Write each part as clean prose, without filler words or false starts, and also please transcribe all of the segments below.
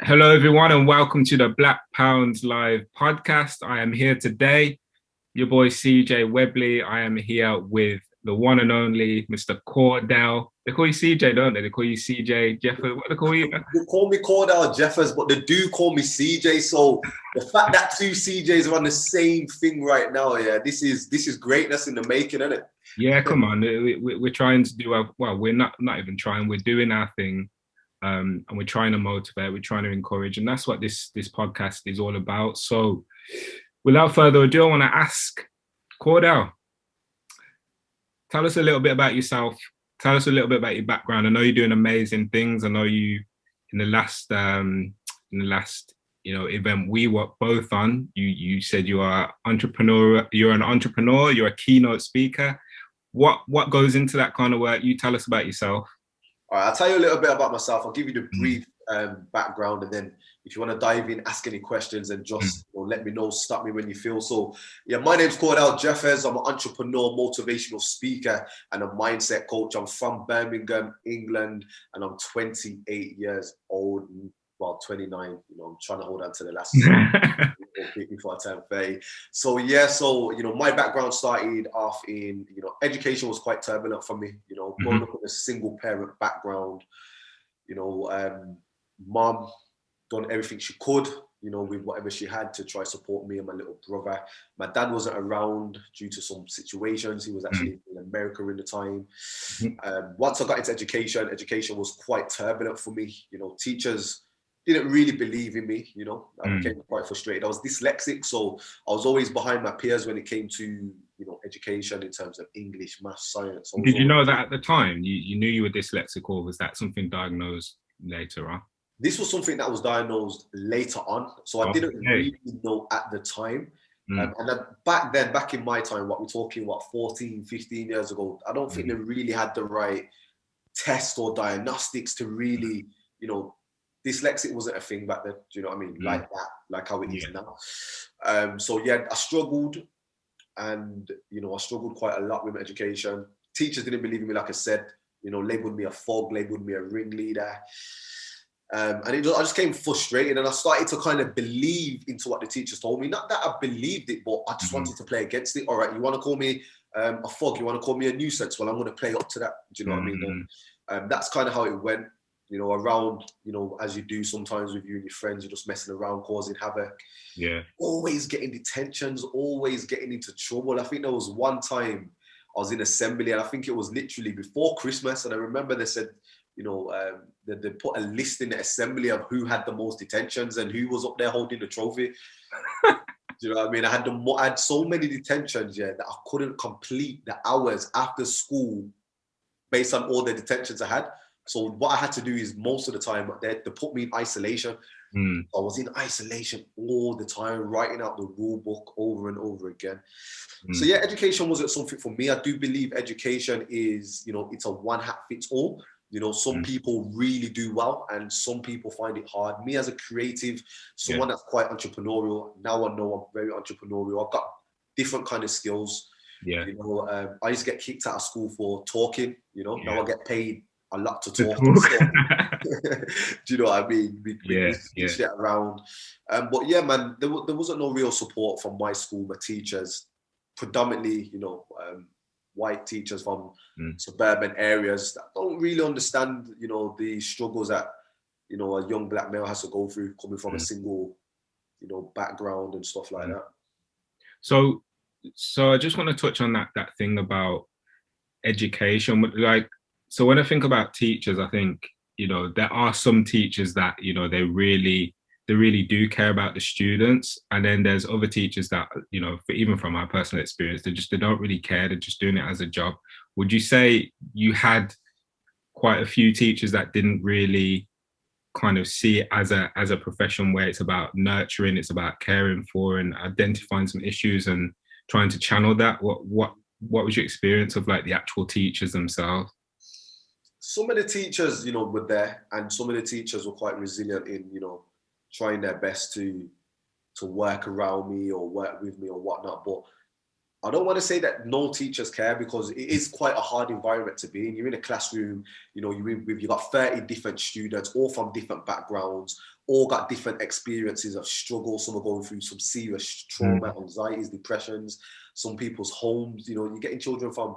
Hello, everyone, and welcome to the Black Pounds Live podcast. I am here today, your boy CJ Webley. I am here with the one and only Mr. Cordell. They call you CJ, don't they? They call you CJ Jeffers. What do they call you? They call me Cordell Jeffers, but they do call me CJ. So the fact that two CJs are on the same thing right now, yeah, this is greatness in the making, isn't it? Yeah, come on. We're trying to do we're not even trying. We're doing our thing. And we're trying to motivate, we're trying to encourage, and that's what this podcast is all about. So without further ado, I want to ask Cordell, tell us a little bit about yourself. Tell us a little bit about your background. I know you're doing amazing things. I know you in the last event we were both on, you said you are entrepreneur, you're an entrepreneur, you're a keynote speaker. What goes into that kind of work? You tell us about yourself. All right, I'll tell you a little bit about myself. I'll give you the brief background, and then if you want to dive in, ask any questions, and just let me know, stop me when you feel. So, yeah, my name's Cordell Jeffers. I'm an entrepreneur, motivational speaker, and a mindset coach. I'm from Birmingham, England, and I'm 28 years old. Well, 29. I'm trying to hold on to the last before I turn 30. So yeah, my background started off in, education was quite turbulent for me. Growing up with a single parent background. Mom done everything she could, with whatever she had to try to support me and my little brother. My dad wasn't around due to some situations. He was actually in America in the time. Once I got into education was quite turbulent for me. Teachers didn't really believe in me, I became quite frustrated. I was dyslexic, so I was always behind my peers when it came to, education in terms of English, math, science. Did you know that at the time? You knew you were dyslexic, or was that something diagnosed later on? This was something that was diagnosed later on, so I didn't really know at the time. And then back in my time, what we're talking, 14, 15 years ago, I don't think they really had the right test or diagnostics to really, dyslexic wasn't a thing back then. Do you know what I mean? Like that, like how it is now. I struggled, and I struggled quite a lot with my education. Teachers didn't believe in me, like I said. Labeled me a fog, labeled me a ringleader, and I just came frustrated, and I started to kind of believe into what the teachers told me. Not that I believed it, but I just wanted to play against it. All right, you want to call me a fog? You want to call me a nuisance? Well, I'm going to play up to that. Do you know what I mean? And that's kind of how it went. Around, as you do sometimes with you and your friends, you're just messing around, causing havoc. Yeah. Always getting detentions, always getting into trouble. I think there was one time I was in assembly, and I think it was literally before Christmas. And I remember they said, they put a list in the assembly of who had the most detentions and who was up there holding the trophy. Do you know what I mean? I had so many detentions, that I couldn't complete the hours after school based on all the detentions I had. So what I had to do is, most of the time, they put me in isolation. I was in isolation all the time, writing out the rule book over and over again. So yeah, education wasn't something for me. I do believe education is, it's a one hat fits all. Some people really do well, and some people find it hard. Me as a creative, someone that's quite entrepreneurial, now I know I'm very entrepreneurial. I've got different kind of skills. Yeah. I used to get kicked out of school for talking. Now I get paid a lot to talk. Do you know what I mean? We shit around. But yeah, man, there wasn't no real support from my school, my teachers, predominantly, white teachers from suburban areas that don't really understand, the struggles that, a young black male has to go through coming from a single, background and stuff like that. So I just want to touch on that thing about education. So when I think about teachers, I think, there are some teachers that, they really do care about the students. And then there's other teachers that, even from my personal experience, they don't really care. They're just doing it as a job. Would you say you had quite a few teachers that didn't really kind of see it as a profession where it's about nurturing, it's about caring for and identifying some issues and trying to channel that? What was your experience of the actual teachers themselves? Some of the teachers, were there, and some of the teachers were quite resilient in, trying their best to work around me or work with me or whatnot. But I don't want to say that no teachers care, because it is quite a hard environment to be in. You're in a classroom, you know, you've got 30 different students, all from different backgrounds, all got different experiences of struggle. Some are going through some serious trauma, anxieties, depressions. Some people's homes, you know, you're getting children from,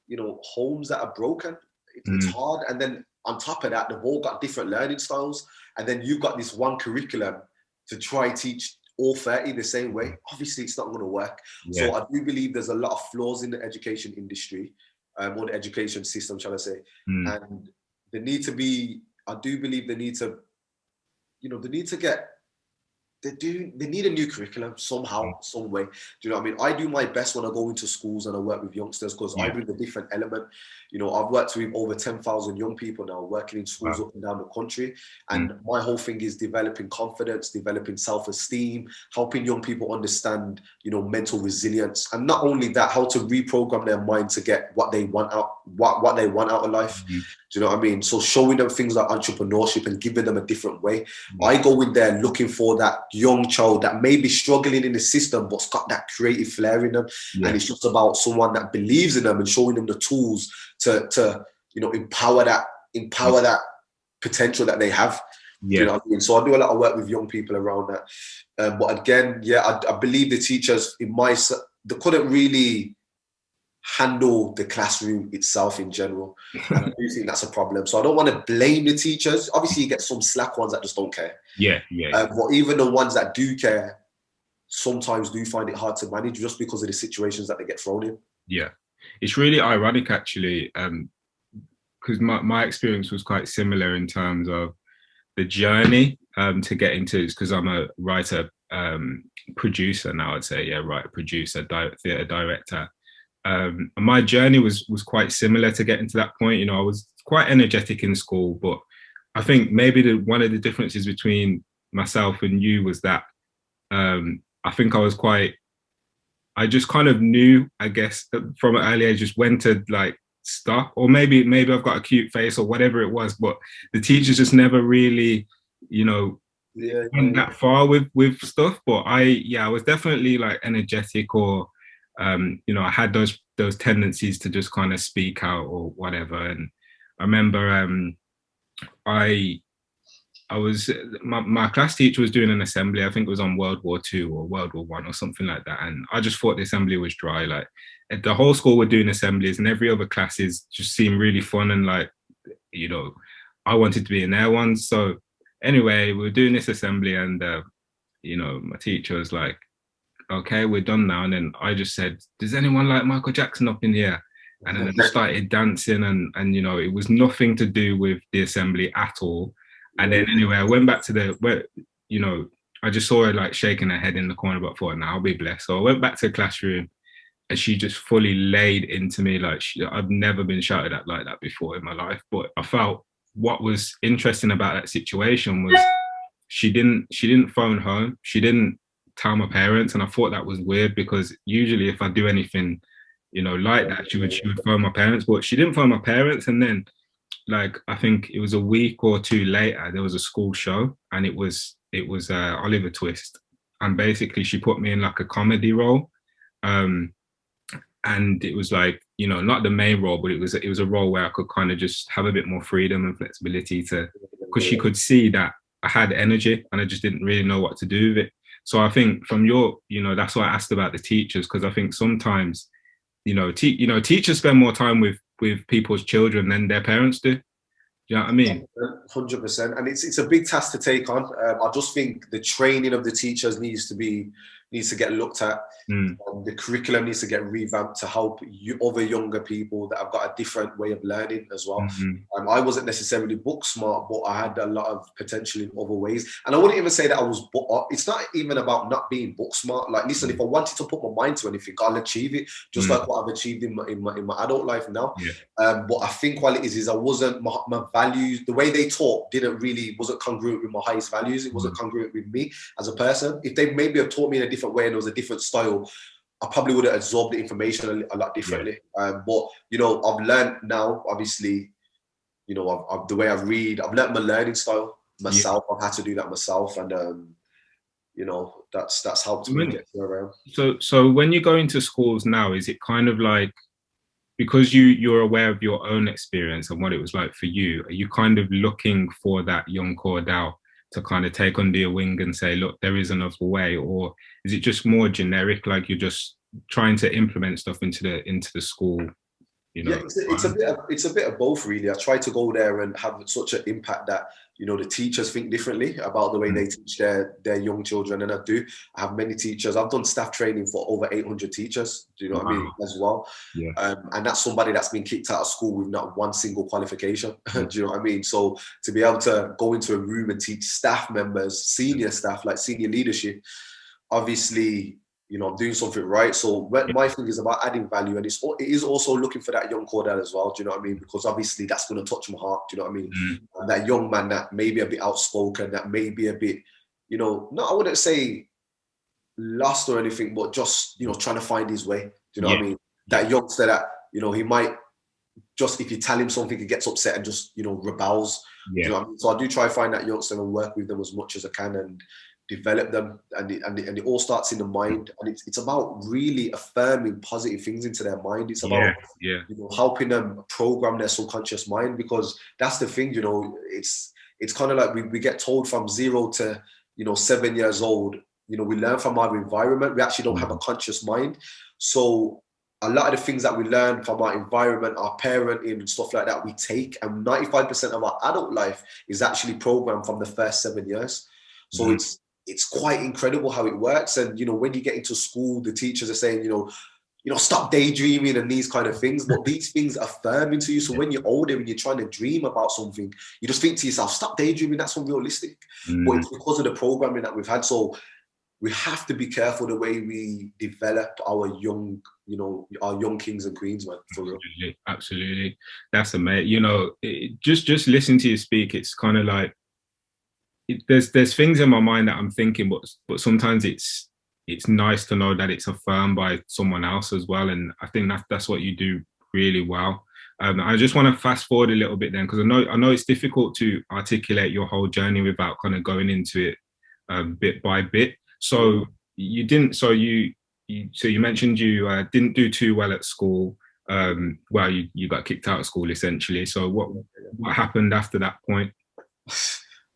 you know, homes that are broken. It's hard. And then on top of that, they've all got different learning styles. And then you've got this one curriculum to try teach all 30 the same way. Obviously, it's not going to work. Yeah. So I do believe there's a lot of flaws in the education industry, or the education system, shall I say. And they need to be, I do believe they need to, you know, they need a new curriculum somehow, some way. Do you know what I mean? I do my best when I go into schools and I work with youngsters, because I bring a different element. You know, I've worked with over 10,000 young people now, working in schools up and down the country. And my whole thing is developing confidence, developing self-esteem, helping young people understand, you know, mental resilience. And not only that, how to reprogram their mind to get what they want out, what they want out of life. Do you know what I mean? So showing them things like entrepreneurship and giving them a different way. I go in there looking for that young child that may be struggling in the system, but's got that creative flair in them. And it's just about someone that believes in them and showing them the tools to you know, empower that potential that they have. You know what I mean? So I do a lot of work with young people around that. But again, I believe the teachers they couldn't really handle the classroom itself in general. And I do think that's a problem. So I don't want to blame the teachers. Obviously, you get some slack ones that just don't care. But even the ones that do care sometimes do find it hard to manage, just because of the situations that they get thrown in. Yeah, it's really ironic, actually, because my experience was quite similar in terms of the journey to get into it, because I'm a writer, producer now, I'd say. Writer, producer, theatre director. My journey was quite similar to getting to that point. You know, I was quite energetic in school, but I think maybe one of the differences between myself and you was that I think I just kind of knew, I guess, from an early age, just when to like stop, or maybe I've got a cute face or whatever it was, but the teachers just never really, you know, went that far with stuff. But I was definitely like energetic, or you know, I had those tendencies to just kind of speak out or whatever. And I remember my class teacher was doing an assembly. I think it was on World War II or World War I or something like that. And I just thought the assembly was dry. Like, the whole school were doing assemblies, and every other classes just seemed really fun. And like, you know, I wanted to be in their ones. So anyway, we were doing this assembly, and you know, my teacher was like, okay, we're done now. And then I just said, does anyone like Michael Jackson up in here? And then I just started dancing, and you know, it was nothing to do with the assembly at all. And then anyway, I went back to you know, I just saw her like shaking her head in the corner, but thought, nah, I'll be blessed. So I went back to the classroom, and she just fully laid into me. Like, I've never been shouted at like that before in my life. But I felt what was interesting about that situation was she didn't phone home. She didn't tell my parents. And I thought that was weird, because usually if I do anything, you know, like that, she would phone my parents, but she didn't phone my parents. And then, like, I think it was a week or two later, there was a school show, and it was Oliver Twist, and basically she put me in like a comedy role, and it was like, you know, not the main role, but it was a role where I could kind of just have a bit more freedom and flexibility because she could see that I had energy and I just didn't really know what to do with it. So I think from you know, that's why I asked about the teachers, because I think sometimes, you know, teachers spend more time with people's children than their parents do. You know what I mean? 100%. And it's a big task to take on. I just think the training of the teachers needs to get looked at. The curriculum needs to get revamped to help other younger people that have got a different way of learning as well. I wasn't necessarily book smart, but I had a lot of potential in other ways. And I wouldn't even say that I was it's not even about not being book smart. Like, listen, if I wanted to put my mind to anything, I'll achieve it, just like what I've achieved in my adult life now. But I think what it is I wasn't, my values, the way they taught wasn't congruent with my highest values. It wasn't congruent with me as a person. If they maybe have taught me in a different way and there was a different style, I probably would have absorbed the information a lot differently. But, you know, I've learned now, obviously, you know, the way I read, I've learned my learning style myself. I've had to do that myself. And, you know, that's helped me When, get around. so when you go into schools now, is it kind of like, because you're aware of your own experience and what it was like for you, are you kind of looking for that young Cordell to kind of take under your wing and say, look, there is another way? Or is it just more generic, like you're just trying to implement stuff into the school, you Yeah, know? it's a bit of both, really. I try to go there and have such an impact that, you know, the teachers think differently about the way they teach their young children, and I do. I have many teachers. I've done staff training for over 800 teachers. Do you know what I mean? Wow. As well, Yeah. and that's somebody that's been kicked out of school with not one single qualification. Do you know what I mean? So to be able to go into a room and teach staff members, senior staff, like senior leadership, obviously, you know, I'm doing something right. So my thing is about adding value, and it is also looking for that young Cordell as well. Do you know what I mean? Because obviously that's going to touch my heart. Do you know what I mean? That young man that may be a bit outspoken, that may be a bit, you know, no, I wouldn't say lost or anything, but just, you know, trying to find his way. Do you know what I mean? That youngster that, you know, he might just, if you tell him something, he gets upset and just, you know, rebels. Do you know what I mean? So I do try to find that youngster and work with them as much as I can and develop them. And it all starts in the mind. And it's about really affirming positive things into their mind. It's about, you know, helping them program their subconscious mind, because that's the thing, you know, it's kind of like we get told from 0 to, you know, 7 years old, you know, we learn from our environment. We actually don't have a conscious mind. So a lot of the things that we learn from our environment, our parenting and stuff like that, we take, and 95% of our adult life is actually programmed from the first 7 years. So it's quite incredible how it works. And, you know, when you get into school, the teachers are saying, you know, stop daydreaming and these kind of things, but these things affirm into you. So when you're older and you're trying to dream about something, you just think to yourself, stop daydreaming, that's unrealistic. But it's because of the programming that we've had. So we have to be careful the way we develop our young, you know, our young kings and queens, man. For real. Absolutely. That's amazing. You know, just listening to you speak, it's kind of like, there's things in my mind that I'm thinking, but sometimes it's nice to know that it's affirmed by someone else as well. And I think that's what you do really well. I just want to fast forward a little bit then, because I know it's difficult to articulate your whole journey without kind of going into it bit by bit. So you didn't. So you mentioned you didn't do too well at school. Well, you got kicked out of school essentially. So what happened after that point?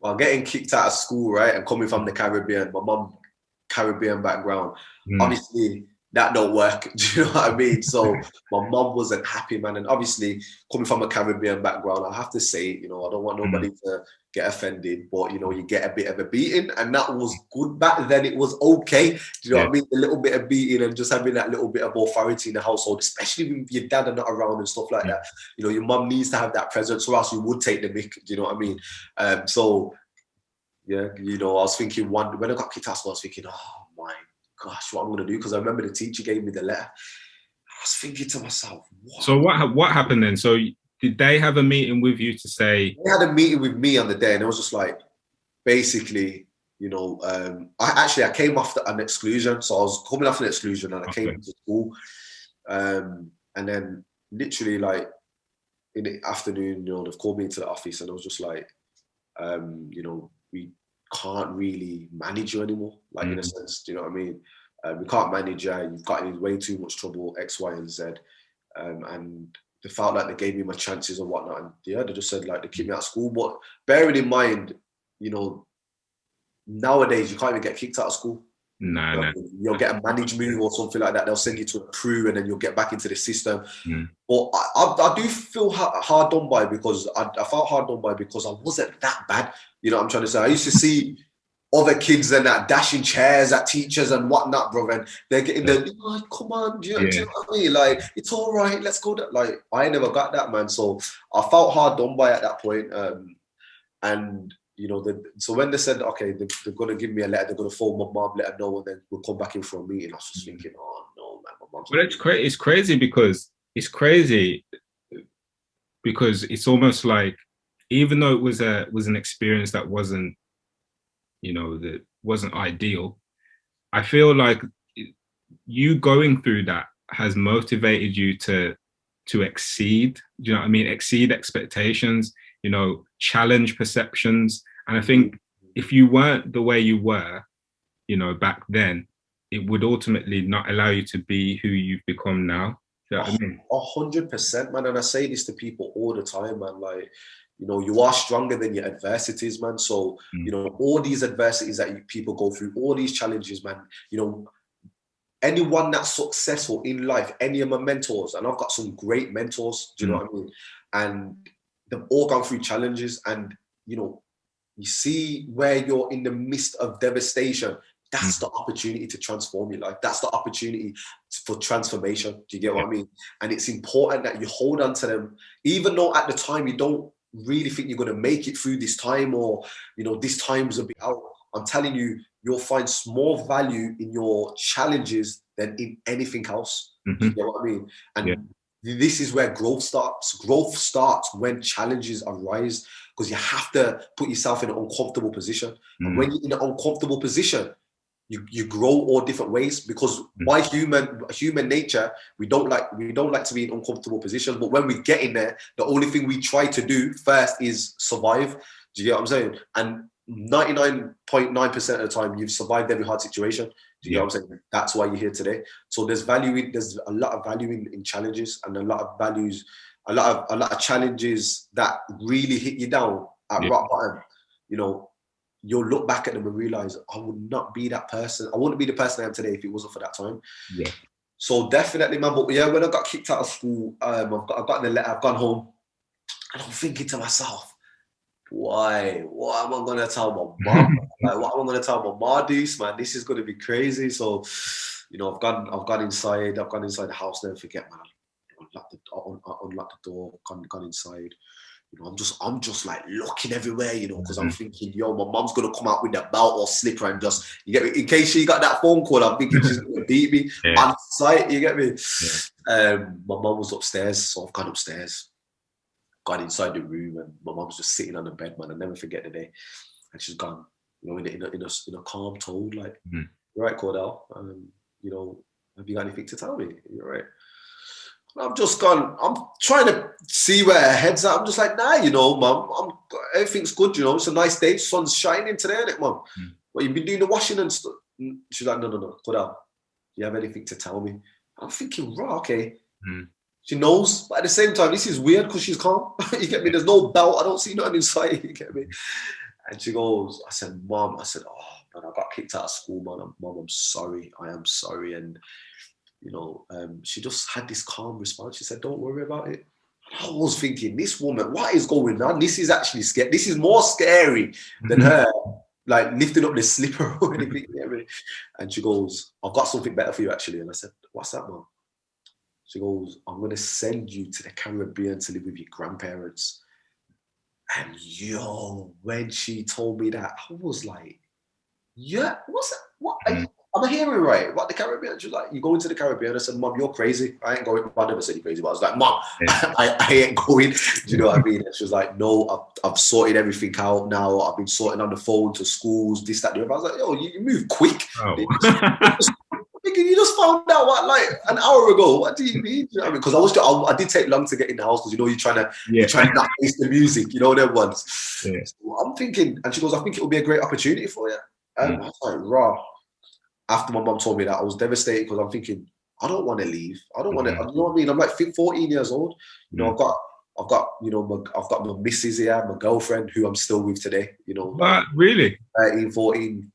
Well, getting kicked out of school, right, and coming from the Caribbean, my mum Caribbean background, obviously that don't work. Do you know what I mean? So my mum wasn't happy, man. And obviously coming from a Caribbean background, I have to say, you know, I don't want nobody to get offended, but, you know, you get a bit of a beating, and that was good back then. It was okay. Do you know what I mean? A little bit of beating and just having that little bit of authority in the household, especially when your dad are not around and stuff like that. You know, your mum needs to have that presence, or else you would take the mick. Do you know what I mean? So yeah, you know, I was thinking when I got kicked out, I was thinking, oh my gosh, what I'm gonna do? Because I remember the teacher gave me the letter. I was thinking to myself, what? So what happened then? So did they have a meeting with you to say? They had a meeting with me on the day, and it was just like, basically, you know, I came after an exclusion, so I was coming after an exclusion, and I came to school, and then literally like in the afternoon, you know, they've called me into the office, and I was just like, you know, we can't really manage you anymore, like in a sense, do you know what I mean? We can't manage you, you've got in way too much trouble, X, Y, and Z. And they felt like they gave me my chances and whatnot. And yeah, they just said like they keep me out of school. But bearing in mind, you know, nowadays you can't even get kicked out of school. No. You'll get a managed move or something like that. They'll send you to a crew and then you'll get back into the system. But I do feel hard done by, because I felt hard done by because I wasn't that bad. You know what I'm trying to say? I used to see other kids and that dashing chairs at teachers and whatnot, bro. And they're getting like, come on, do you know what I mean? Like, it's all right, let's go. Like, I never got that, man. So I felt hard done by at that point. And you know, so when they said, okay, they're going to give me a letter, they're going to phone my mom, let her know, and then we'll come back in for a meeting. I was just thinking, oh no, man, my mom's. But it's crazy because it's almost like, even though it was an experience that wasn't, you know, that wasn't ideal, I feel like you going through that has motivated you to exceed. Do you know what I mean? Exceed expectations. You know, challenge perceptions. And I think if you weren't the way you were, you know, back then, it would ultimately not allow you to be who you've become now. Do you know what I mean? 100%, man. And I say this to people all the time, man. Like, you know, you are stronger than your adversities, man. So, you know, all these adversities that people go through, all these challenges, man, you know, anyone that's successful in life, any of my mentors, and I've got some great mentors, do you know what I mean? And they've all gone through challenges, and, you know, you see where you're in the midst of devastation. That's the opportunity to transform your life. That's the opportunity for transformation. Do you get what I mean? And it's important that you hold on to them, even though at the time you don't really think you're going to make it through this time, or, you know, this time's a bit out. I'm telling you, you'll find more value in your challenges than in anything else. Do you get what I mean? And this is where growth starts. Growth starts when challenges arise, because you have to put yourself in an uncomfortable position. And when you're in an uncomfortable position, you grow all different ways, because by human nature, we don't like to be in uncomfortable positions. But when we get in there, the only thing we try to do first is survive. Do you get what I'm saying? And 99.9% of the time, you've survived every hard situation. Do you get what I'm saying? That's why you're here today. So there's a lot of value in challenges, and a lot of challenges that really hit you down at rock bottom. You know, you'll look back at them and realize, I would not be that person. I wouldn't be the person I am today if it wasn't for that time. Yeah. So definitely, man. But yeah, when I got kicked out of school, I've gotten a letter. I've gone home, and I'm thinking to myself, why? What am I gonna tell my mom? Like, what am I gonna tell my mom? This, man, this is gonna be crazy. So, you know, I've gone inside the house. Never forget, man. I unlocked the door. Gone inside. You know, I'm just like looking everywhere, you know, because I'm thinking, yo, my mom's gonna come out with that belt or slipper and just, you get me, in case she got that phone call, I'm thinking she's gonna beat me on site, you get me? My mom was upstairs, so I've gone upstairs, got inside the room, and my mom's just sitting on the bed, man. I never forget the day. And she's gone, you know, in a calm tone, like, you're right, Cordell, you know, have you got anything to tell me? You're right. I'm just gone. I'm trying to see where her head's at. I'm just like, nah, you know, mum, everything's good, you know. It's a nice day. Sun's shining today, isn't it, mum? Well, you've been doing the washing and stuff. She's like, no. Put out. Do you have anything to tell me? I'm thinking, right, okay. She knows, but at the same time, this is weird because she's calm. You get me? There's no belt. I don't see nothing inside. You get me? And she goes, I said, Mum, oh, man, I got kicked out of school, man. Mum, I'm sorry. I am sorry. And you know, she just had this calm response. She said, don't worry about it. I was thinking, this woman, what is going on? This is actually scary. This is more scary than her, like, lifting up the slipper or anything. And she goes, I've got something better for you, actually. And I said, what's that, Mum? She goes, I'm going to send you to the Caribbean to live with your grandparents. And yo, when she told me that, I was like, yeah, what's that? What? Am I hearing right? What, the Caribbean? She's like, you going to the Caribbean? I said, Mum, you're crazy. I ain't going. I never said you're crazy, but I was like, Mum, I ain't going. Do you know what I mean? And she was like, no, I've sorted everything out now. I've been sorting on the phone to schools, this, that, the other. I was like, yo, you move quick. Oh. You just found out what, like, an hour ago. What do you mean? You know what I mean? Because I did take long to get in the house, because, you know, you're trying to not face the music, you know, them ones. Yeah. So I'm thinking, and she goes, I think it will be a great opportunity for you. And I was like, raw. After my mum told me that, I was devastated, because I'm thinking, I don't want to leave. I don't want to. You know what I mean? I'm like 14 years old. You know, I've got, you know, I've got my missus here, my girlfriend, who I'm still with today. You know, like, really? 13, 14,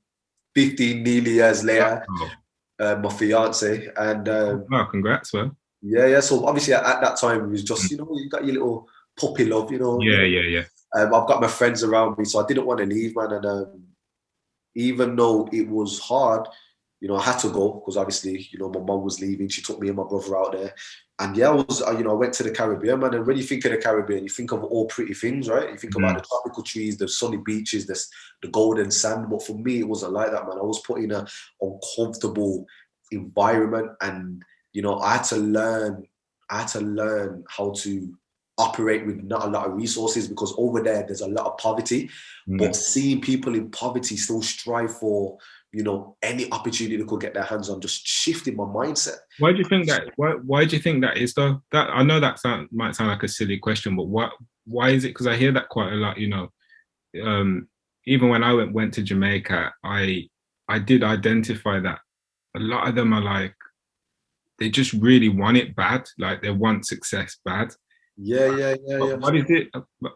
15 nearly years later, my fiance, and wow, congrats, man. Yeah. So obviously at that time, it was just, you know, you got your little puppy love, you know. Yeah. I've got my friends around me, so I didn't want to leave, man. And even though it was hard, you know, I had to go, because obviously, you know, my mum was leaving. She took me and my brother out there. And yeah, I went to the Caribbean, man. And when you think of the Caribbean, you think of all pretty things, right? You think about the tropical trees, the sunny beaches, the golden sand. But for me, it wasn't like that, man. I was put in an uncomfortable environment, and, you know, I had to learn how to operate with not a lot of resources, because over there's a lot of poverty. But seeing people in poverty still strive for, you know, any opportunity they could get their hands on, just shifted my mindset. Why do you think that? Why do you think that is, though? That, I know that might sound like a silly question, but why is it? Because I hear that quite a lot. You know, even when I went to Jamaica, I I did identify that a lot of them are like, they just really want it bad. Like they want success bad. Yeah. What is it?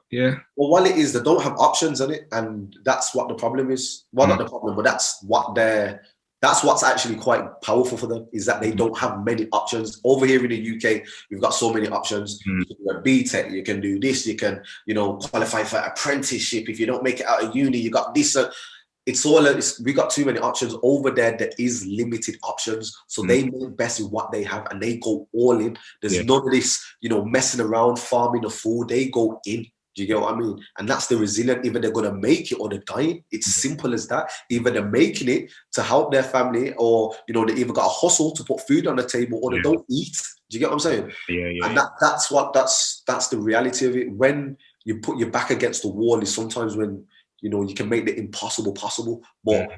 Yeah. Well, what it is, they don't have options in it, and that's what the problem is. Well, not the problem, but that's what's actually quite powerful for them, is that they don't have many options. Over here in the UK, we've got so many options. You can do a BTEC, you can do this, you can, qualify for apprenticeship. If you don't make it out of uni, you got this. We got too many options. Over there. There is limited options, so they make best with what they have and they go all in. There's none of this, messing around, farming the food. They go in. Do you get what I mean? And that's the resilient. Either they're gonna make it or they're dying. It's simple as that. Either they're making it to help their family, or they either got a hustle to put food on the table, or they don't eat. Do you get what I'm saying? And that's the reality of it. When you put your back against the wall, is sometimes when you can make the impossible possible. But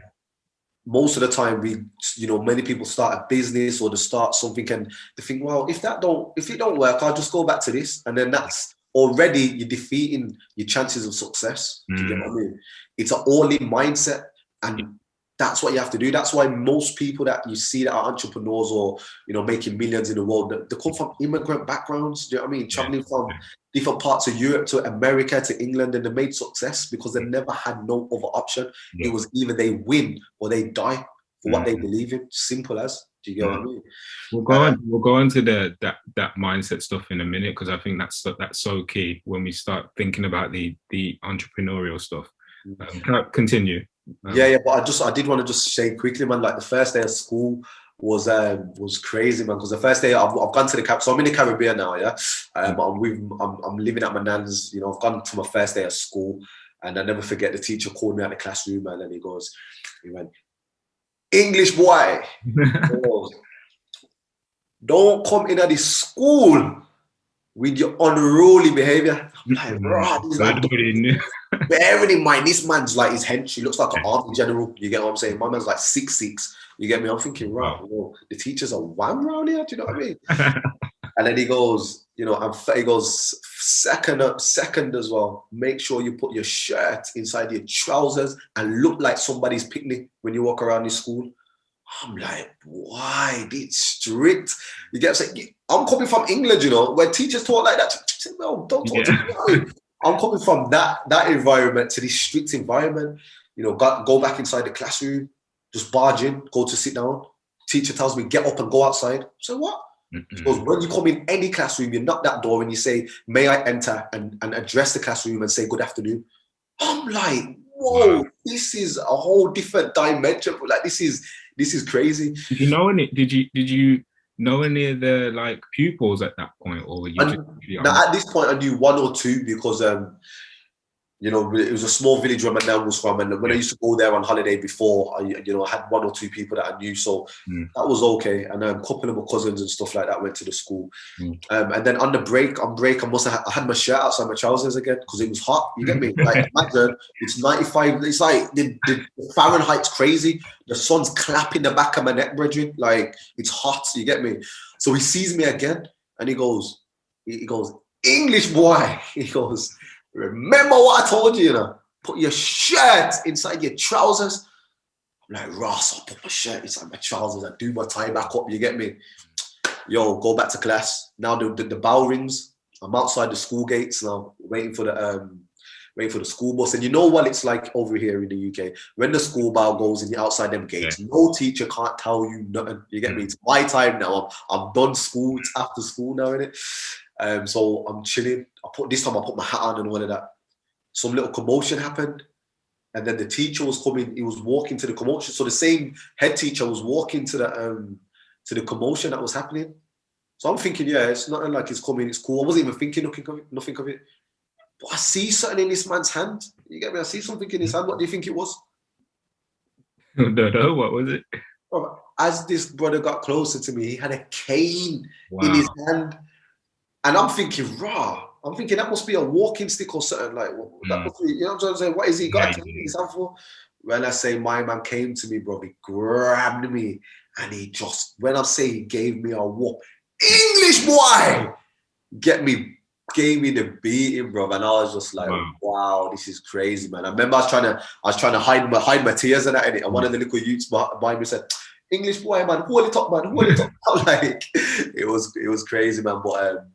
most of the time, many people start a business or they start something and they think, well, if it don't work, I'll just go back to this. And then that's already, you're defeating your chances of success. Do you get what I mean? It's an all-in mindset. And that's what you have to do. That's why most people that you see that are entrepreneurs or, making millions in the world, they come from immigrant backgrounds. Do you know what I mean? Traveling from different parts of Europe to America to England, and they made success because they never had no other option. It was either they win or they die for what they believe in. Simple as. Do you get what I mean? We'll go on to that mindset stuff in a minute, because I think that's so key when we start thinking about the entrepreneurial stuff. Can I continue? But I did want to just say quickly, man. Like the first day of school was crazy, man. Because the first day I've gone to the so I'm in the Caribbean now, yeah. I'm living at my nan's. I've gone to my first day of school, and I never forget the teacher called me out the classroom, man, and he went, English boy, don't come into this school with your unruly behavior. I'm like, bro, this is like, bearing in mind, this man's like his hench. He looks like an army general. You get what I'm saying? My man's like 6'6". You get me? I'm thinking, right, the teachers are wham around here. Do you know what I mean? And then he goes, he goes, second as well. Make sure you put your shirt inside your trousers and look like somebody's picnic when you walk around this school. I'm like, why? It's strict. You get what I'm saying? I'm coming from England, where teachers talk like that. I said, no, don't talk to me. I'm coming from that environment to this strict environment. Go back inside the classroom, just barge in, go to sit down. Teacher tells me, get up and go outside. So what? Because when you come in any classroom, you knock that door and you say, may I enter, and address the classroom and say good afternoon. I'm like, whoa, this is a whole different dimension. Like this is crazy. Did you know any of the like pupils at that point, or were you just now, at this point I knew one or two because it was a small village where my nan was from, and when I used to go there on holiday before, I had one or two people that I knew, so that was okay. And a couple of my cousins and stuff like that went to the school. And then on break, I had my shirt outside my trousers again because it was hot. You get me? Like imagine it's 95. It's like the Fahrenheit's crazy. The sun's clapping the back of my neck, brethren. Like it's hot. You get me? So he sees me again, and he goes, English boy. He goes, remember what I told you, put your shirt inside your trousers. I'm like, Ross, I'll put my shirt inside my trousers. I do my tie back up, you get me? Yo, go back to class. Now the bell rings. I'm outside the school gates now, waiting for the school bus. And you know what it's like over here in the UK? When the school bell goes and you're outside them gates, no teacher can't tell you nothing. You get me? It's my time now. I'm done school. It's after school now, innit? So I'm chilling. This time I put my hat on and all of that. Some little commotion happened, and then the teacher was coming. He was walking to the commotion. So the same head teacher was walking to the commotion that was happening. So I'm thinking, it's nothing like it's coming. It's cool. I wasn't even thinking nothing of it. But I see something in this man's hand. You get me? I see something in his hand. What do you think it was? I don't know. What was it? As this brother got closer to me, he had a cane in his hand. And I'm thinking, I'm thinking that must be a walking stick or something. Like, that must be, what I'm saying? What is he got to his hand for? When I say my man came to me, bro, he grabbed me and he just, when I say he gave me a whoop, English boy, get me gave me the beating, bro, and I was just like, Wow. wow, this is crazy, man. I remember I was trying to hide my tears and that, and one of the little youths behind me said, "English boy, man, hold it up, man, hold it up." Like, it was crazy, man. But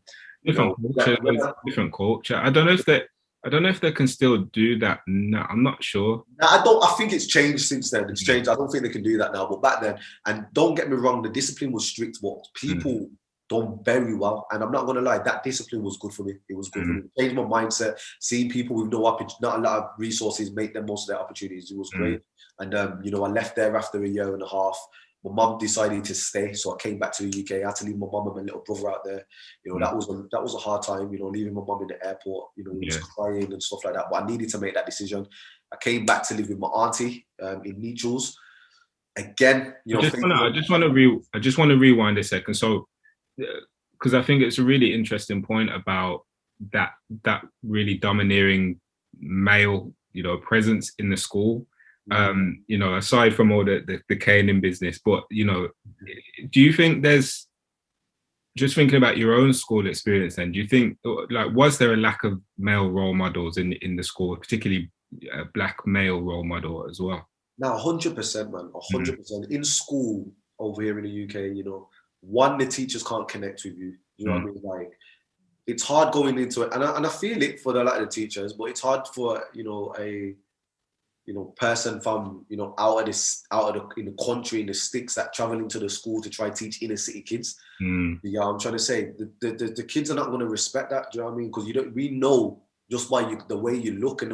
you Different know, culture, different culture. I don't know if they can still do that. No, I'm not sure. I think it's changed since then. It's changed. I don't think they can do that now. But back then, and don't get me wrong, the discipline was strict, but people done very well. And I'm not gonna lie, that discipline was good for me. It was good for me. It changed my mindset. Seeing people with not a lot of resources make the most of their opportunities. It was great. And you know, I left there after a year and a half. My mum decided to stay, so I came back to the UK. I had to leave my mum and my little brother out there. You know, that was a hard time. You know, leaving my mum in the airport. You know, he was crying and stuff like that. But I needed to make that decision. I came back to live with my auntie in Nechells. Again, you know, I just want to rewind a second. So, because I think it's a really interesting point about that really domineering male, you know, presence in the school. You know, aside from all the caning business, but you know, do you think there's, just thinking about your own school experience, then, do you think, like, was there a lack of male role models in the school, particularly a black male role model as well? Now, 100%, man, 100%. In school over here in the UK, you know, one, the teachers can't connect with you. You know what I mean? Like, it's hard going into it, and I feel it for the teachers, but it's hard for a person from out of in the country in the sticks that traveling to the school to try to teach inner city kids. Yeah, I'm trying to say the kids are not going to respect that. Do you know what I mean? Because we know just by the way you look and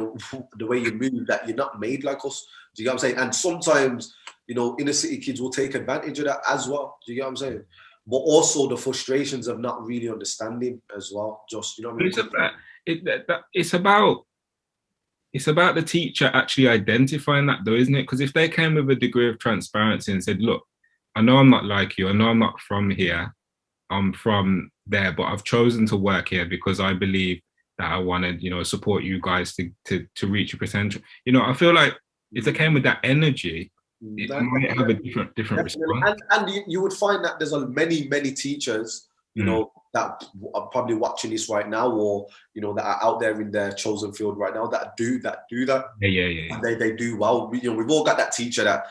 the way you move that you're not made like us. Do you get what I'm saying? And sometimes inner city kids will take advantage of that as well. Do you get what I'm saying? But also the frustrations of not really understanding as well. Just what I mean? It's about the teacher actually identifying that, though, isn't it? Because if they came with a degree of transparency and said, look, I know I'm not like you, I know I'm not from here, I'm from there, but I've chosen to work here because I believe that I want to, support you guys to reach your potential. I feel like if they came with that energy, it might have a different response. And you would find that there's many teachers, that are probably watching this right now, or that are out there in their chosen field right now that do that. Yeah. And they do well. We've all got that teacher that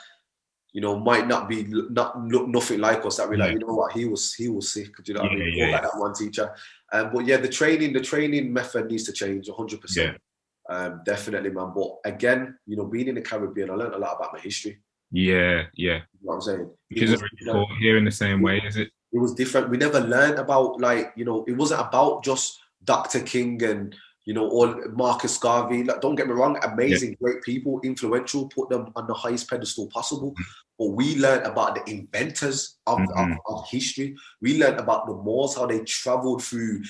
might not look nothing like us. That we're like, you know what, he was sick. Do you know what I mean? We've all got that one teacher. But yeah, the training method needs to change 100%. Definitely, man. But again, being in the Caribbean, I learned a lot about my history. Yeah. You know what I'm saying? Which isn't really taught here in the same way, is it? It was different. We never learned about it wasn't about just Dr. King and all Marcus Garvey. Like, don't get me wrong, amazing, great people, influential, put them on the highest pedestal possible. But we learned about the inventors of history. We learned about the Moors, how they traveled through,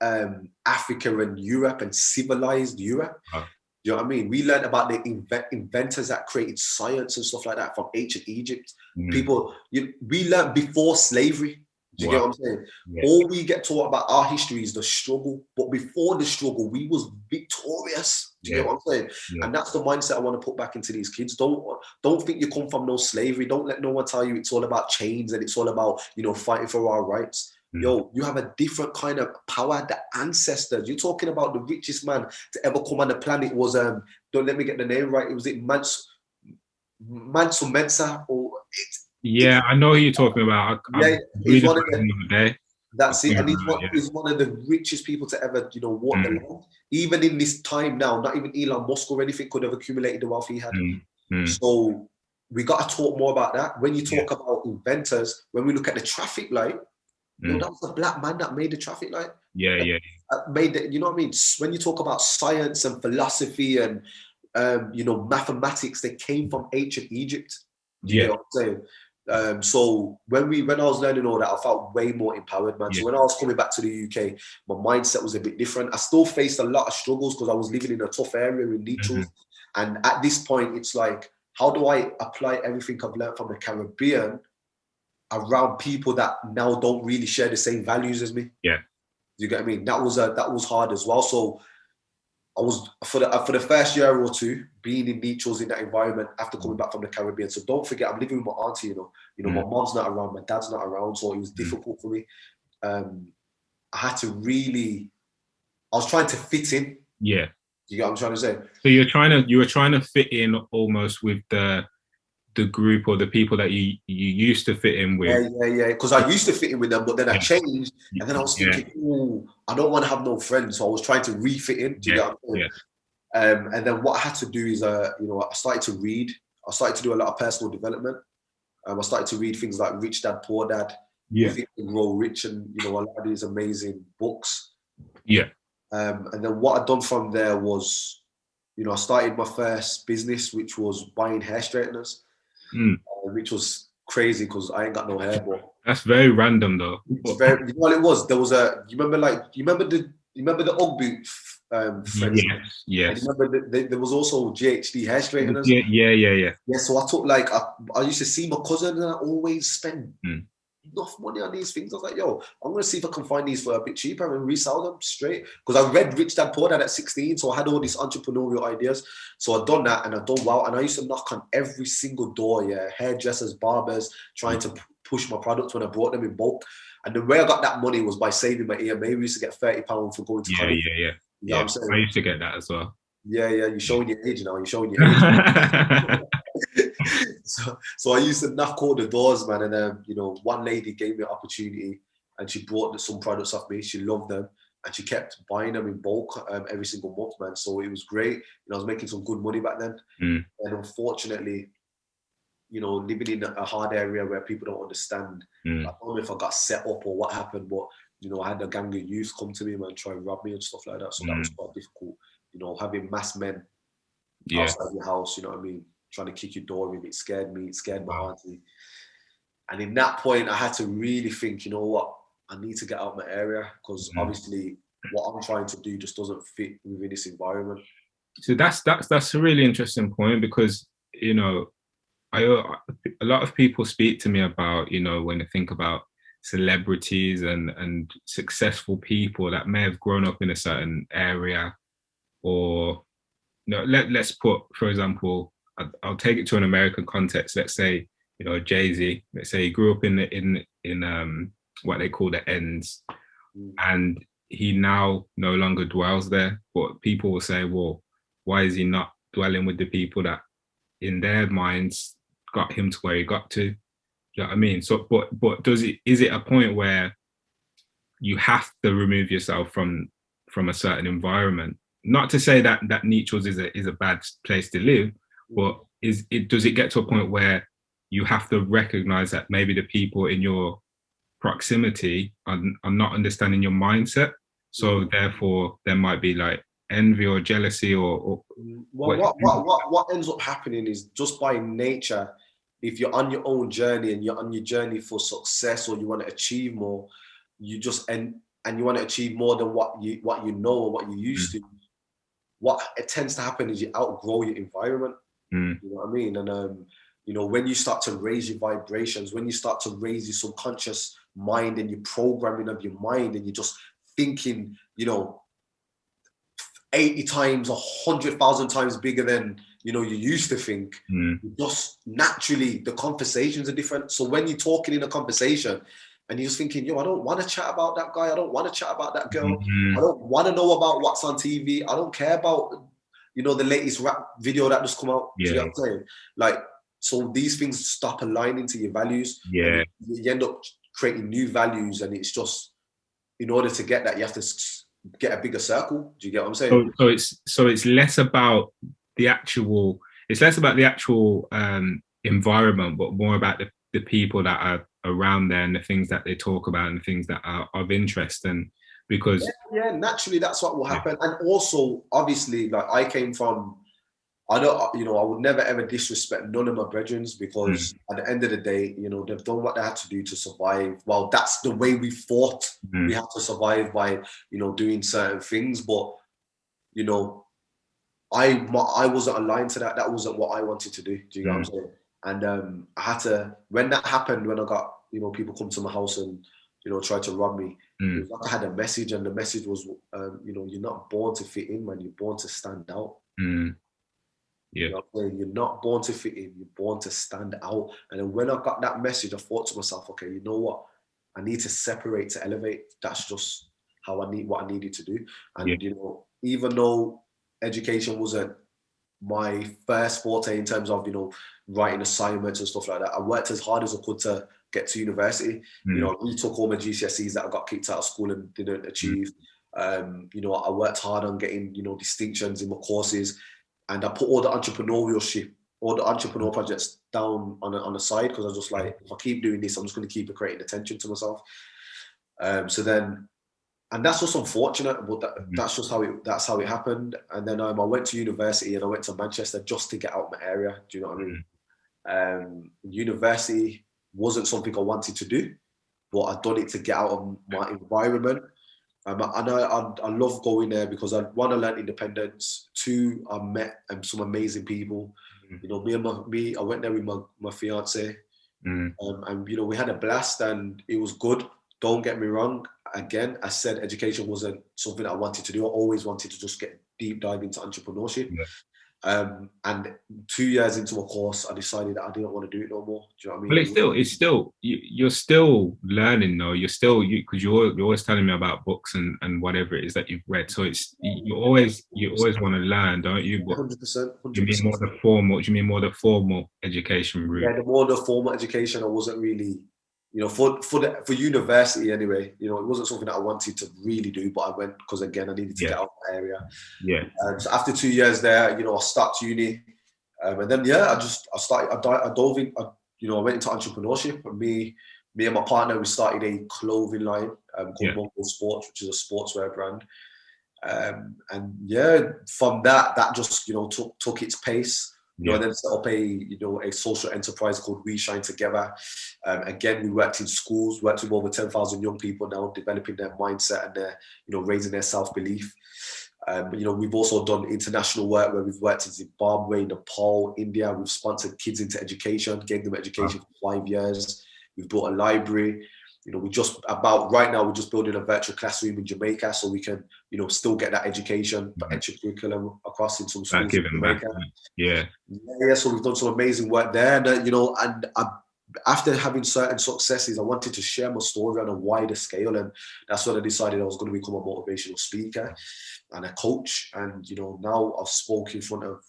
Africa and Europe and civilized Europe. You know what I mean? We learned about the inventors that created science and stuff like that from ancient Egypt. People, we learned before slavery. Do you get what I'm saying? All we get taught about our history is the struggle. But before the struggle, we was victorious. Do you get what I'm saying? And that's the mindset I want to put back into these kids. Don't think you come from no slavery. Don't let no one tell you it's all about chains and it's all about, fighting for our rights. Yo, you have a different kind of power. The ancestors. You're talking about the richest man to ever come on the planet was don't let me get the name right. It was Mansa Mensa or I know who you're talking about. He's one of the. That's it, and he's one of the richest people to ever walk the land. Even in this time now, not even Elon Musk or anything could have accumulated the wealth he had. So we got to talk more about that. When you talk about inventors, when we look at the traffic light. That was a black man that made the traffic light. Made it, you know what I mean? When you talk about science and philosophy and mathematics, they came from ancient Egypt. Do you know what I'm saying? So when I was learning all that, I felt way more empowered, man. So when I was coming back to the UK, my mindset was a bit different. I still faced a lot of struggles because I was living in a tough area in Nechells. And at this point, it's like, how do I apply everything I've learned from the Caribbean around people that now don't really share the same values as me? You get what I mean? That was hard as well. So I was for the first year or two being in Nechells in that environment after coming back from the Caribbean. So don't forget, I'm living with my auntie. My mom's not around, my dad's not around, so it was difficult for me. I had to really I was trying to fit in. Yeah. You get what I'm trying to say? So you were trying to fit in almost with the group or the people that you used to fit in with. Yeah. Because I used to fit in with them, but then I changed, and then I was Yeah. thinking, oh, I don't want to have no friends, so I was trying to refit in. Do you get what I'm saying? And then what I had to do is, I started to read. I started to do a lot of personal development. I started to read things like Rich Dad Poor Dad, Think and Grow Rich, and a lot of these amazing books. Yeah. And then what I'd done from there was, I started my first business, which was buying hair straighteners, which was crazy because I ain't got no hair. But that's very random, though. It's very, you know what it was? There was you remember the Ugg boot friends? Yes. And you remember there was also GHD hair straighteners. Yeah. Yeah, so I took I used to see my cousin and I always spend enough money on these things. I was like, yo, I'm gonna see if I can find these for a bit cheaper and resell them straight. Because I read Rich Dad Poor Dad at 16, so I had all these entrepreneurial ideas. So I'd done that and I'd done well. And I used to knock on every single door, hairdressers, barbers, trying to push my products when I brought them in bulk. And the way I got that money was by saving my EMA. We used to get £30 for going to college. Yeah. You know what I'm saying? I used to get that as well. Yeah. You're showing your age now. You're showing your age. So I used to knock all the doors, man. And then, one lady gave me an opportunity and she brought some products off me. She loved them and she kept buying them in bulk every single month, man. So it was great. I was making some good money back then. And unfortunately, living in a hard area where people don't understand. I don't know if I got set up or what happened, but, I had a gang of youth come to me, man, try and rob me and stuff like that. So that was quite difficult. Having masked men outside your house, you know what I mean? Trying to kick your door in, it scared me, it scared my auntie. And in that point, I had to really think, you know what? I need to get out of my area because obviously what I'm trying to do just doesn't fit within this environment. So that's a really interesting point because, a lot of people speak to me about, when they think about celebrities and successful people that may have grown up in a certain area, or let's put, for example, I'll take it to an American context. Let's say, Jay-Z. Let's say he grew up in what they call the ends, and he now no longer dwells there. But people will say, well, why is he not dwelling with the people that, in their minds, got him to where he got to? You know what I mean? So, but is it a point where you have to remove yourself from a certain environment? Not to say that Nichols is a bad place to live, but does it get to a point where you have to recognize that maybe the people in your proximity are not understanding your mindset, so therefore there might be like envy or jealousy or what ends up happening is just by nature, if you're on your own journey and you're on your journey for success or you want to achieve more, you just and you want to achieve more than what you know or what you used to. What it tends to happen is you outgrow your environment. You know what I mean? And when you start to raise your vibrations, when you start to raise your subconscious mind and your programming of your mind, and you're just thinking, 80 times, 100,000 times bigger than you used to think. Just naturally, the conversations are different. So when you're talking in a conversation, and you're just thinking, I don't want to chat about that guy. I don't want to chat about that girl. I don't want to know about what's on TV. I don't care about, the latest rap video that just come out. Do you know what I'm saying? Like, so these things stop aligning to your values. Yeah. You end up creating new values, and it's just, in order to get that, you have to get a bigger circle. Do you get what I'm saying? So it's less about the actual. It's less about the actual environment, but more about the people that are around there and the things that they talk about and the things that are of interest. And because naturally that's what will happen. And also, obviously, like I came from, I would never ever disrespect none of my brethren, because at the end of the day, they've done what they had to do to survive. Well, that's the way we fought. We have to survive by, doing certain things. But, I wasn't aligned to that. That wasn't what I wanted to do. Do you get what I'm saying? And I had to, when that happened, when I got, people come to my house and, try to rob me, it was like I had a message, and the message was, you're not born to fit in, man. You're born to stand out. Yeah. You're not born to fit in, you're born to stand out. And then when I got that message, I thought to myself, okay, you know what? I need to separate to elevate. That's just what I needed to do. Yeah. And even though education wasn't my first forte in terms of writing assignments and stuff like that, I worked as hard as I could to get to university. I retook all my GCSEs that I got kicked out of school and didn't achieve. I worked hard on getting distinctions in my courses, and I put all the entrepreneurial projects down on the side, because I was just like, if I keep doing this, I'm just going to keep creating attention to myself. And that's just unfortunate, but that's just how it happened. And then I went to university, and I went to Manchester just to get out of my area. Do you know what I mean? University wasn't something I wanted to do, but I'd done it to get out of my environment. And I love going there because I learn independence. Two, I met some amazing people. I went there with my fiance, and we had a blast, and it was good. Don't get me wrong. Again, I said education wasn't something I wanted to do. I always wanted to just get deep dive into entrepreneurship. And 2 years into a course, I decided that I didn't want to do it no more. Do you know what I mean? Well, it's still you're still learning though. You're still because you're always telling me about books and whatever it is that you've read. So it's you always want to learn, don't you? But 100%. you mean more the formal? Do you mean more the formal education route? Yeah, the more the formal education, I wasn't really, for university anyway. It wasn't something that I wanted to really do, but I went because again I needed to get out of the area. Yeah. So after 2 years there, I started uni, and then I dove in. I went into entrepreneurship, and me and my partner, we started a clothing line called Mumble Sports, which is a sportswear brand. And from that just took its pace. And then set up a social enterprise called We Shine Together. Again, we worked in schools, worked with over 10,000 young people now, developing their mindset and their raising their self-belief. We've also done international work where we've worked in Zimbabwe, Nepal, India. We've sponsored kids into education, gave them education for 5 years. We've built a library. Right now we're just building a virtual classroom in Jamaica, so we can still get that education, but extracurriculum across in some schools in Jamaica. So we've done some amazing work there, and after having certain successes, I wanted to share my story on a wider scale, and that's when I decided I was going to become a motivational speaker and a coach. And now I've spoken in front of,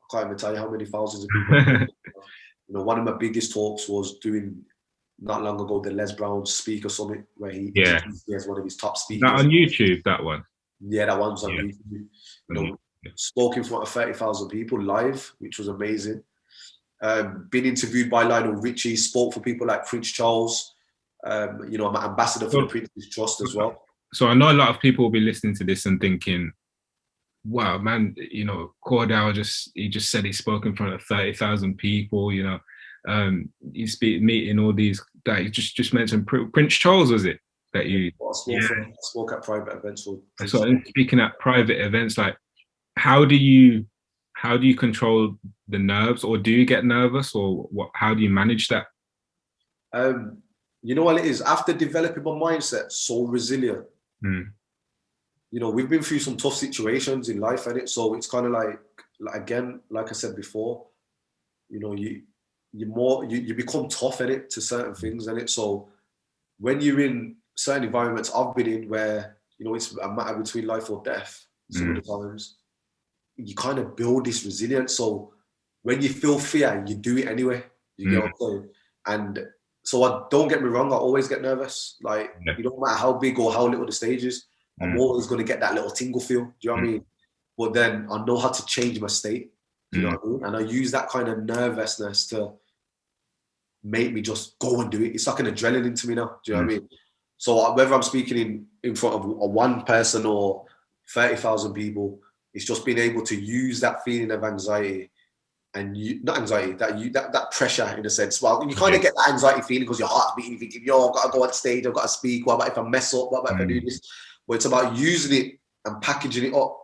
I can't even tell you how many thousands of people. One of my biggest talks was doing not long ago the Les Brown Speaker Summit, where he introduced me as one of his top speakers. That on YouTube, that one? Yeah, that one's on YouTube. Spoke in front of 30,000 people live, which was amazing. Been interviewed by Lionel Richie, spoke for people like Prince Charles. I'm an ambassador for the Prince's Trust as well. So I know a lot of people will be listening to this and thinking, wow, man, Cordell just said he spoke in front of 30,000 people, he's meeting all these that you just mentioned. Prince Charles, was it that you? I spoke at private events. So speaking at private events, like how do you control the nerves, or do you get nervous, or what? How do you manage that? What it is, after developing my mindset, so resilient. We've been through some tough situations in life, and so it's kind of like again, like I said before, you become tough in it to certain things, and so when you're in certain environments I've been in where it's a matter between life or death, some of the times you kind of build this resilience. So when you feel fear, you do it anyway. You get what I'm saying? And so don't get me wrong, I always get nervous. Like it don't matter how big or how little the stage is, I'm always going to get that little tingle feel. Do you know what I mean? But then I know how to change my state. Do you know what I mean? And I use that kind of nervousness to make me just go and do it. It's like an adrenaline to me now. Do you know what I mean? So whether I'm speaking in front of one person or 30,000 people, it's just being able to use that feeling of anxiety and that pressure in a sense. Well, you kind of get that anxiety feeling because your heart's beating, you're thinking, I've got to go on stage, I've got to speak. What about if I mess up? What about if I do this? But it's about using it and packaging it up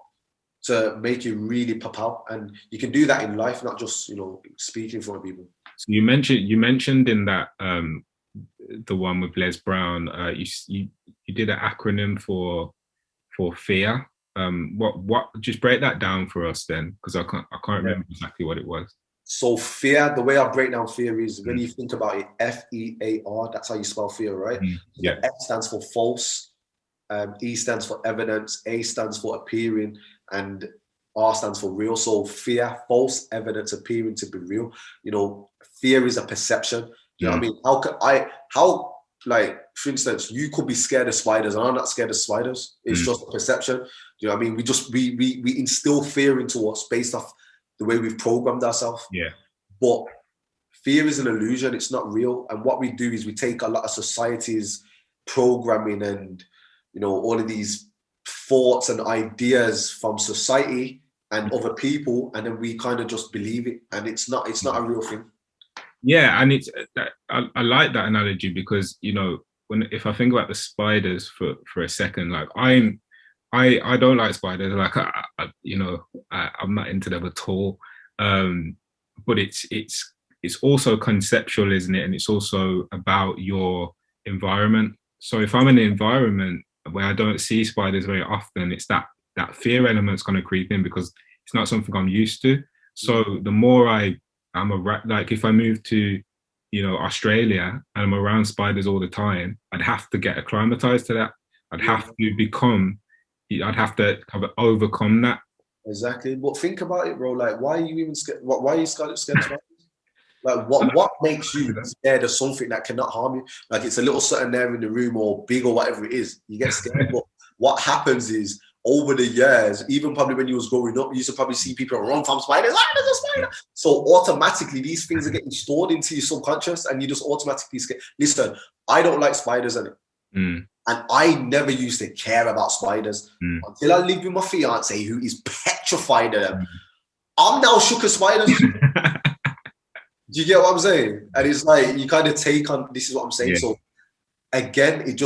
to make you really pop out. And you can do that in life, not just, speaking in front of people. So you mentioned in that the one with Les Brown, you did an acronym for fear. What just break that down for us then, because I can't remember exactly what it was. So fear, the way I break down fear is when you think about it, FEAR, that's how you spell fear, right? F stands for false, E stands for evidence, A stands for appearing, and R stands for real. So fear, false evidence appearing to be real. You know, fear is a perception. You know what I mean? Like, for instance, you could be scared of spiders, and I'm not scared of spiders. It's just a perception. You know what I mean? We instill fear into us based off the way we've programmed ourselves. Yeah. But fear is an illusion. It's not real. And what we do is we take a lot of society's programming and, you know, all of these thoughts and ideas from society and other people, and then we kind of just believe it. And it's not a real thing. Yeah, and it's I like that analogy because, you know, if I think about the spiders for a second, like I don't like spiders. Like I'm not into them at all. But it's also conceptual, isn't it? And it's also about your environment. So if I'm in an environment where I don't see spiders very often, it's that fear element's going to creep in because it's not something I'm used to. So the more like if I move to, you know, Australia and I'm around spiders all the time, I'd have to get acclimatized to that. I'd have to kind of overcome that. Exactly. But think about it, bro. Like, why are you even scared? Why are you scared of spiders? Like, what makes you scared of something that cannot harm you? Like, it's a little something there in the room or big or whatever it is. You get scared. But what happens is, over the years, even probably when you was growing up, you used to probably see people run from spiders. Ah, there's a spider. So automatically, these things are getting stored into your subconscious, and you just automatically scared. Listen, I don't like spiders, and I never used to care about spiders until I lived with my fiance, who is petrified of them. I'm now shook of spiders. Do you get what I'm saying? And it's like, you kind of take on, this is what I'm saying. Yeah. So again, it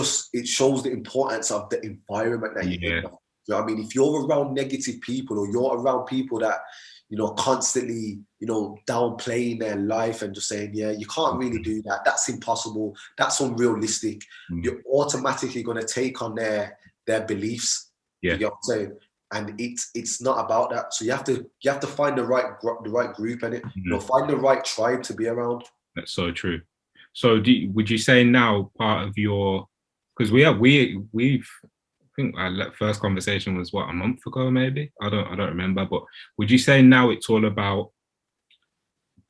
shows the importance of the environment that you're in. You know what I mean? If you're around negative people, or you're around people that, you know, constantly, you know, downplaying their life and just saying, yeah, you can't really do that. That's impossible. That's unrealistic. You're automatically going to take on their beliefs. Yeah. You get what I'm saying? And it's not about that. So you have to find the right group in it. You know, find the right tribe to be around. That's so true. So would you say now part of your, because we've I think our first conversation was a month ago, maybe. I don't remember. But would you say now it's all about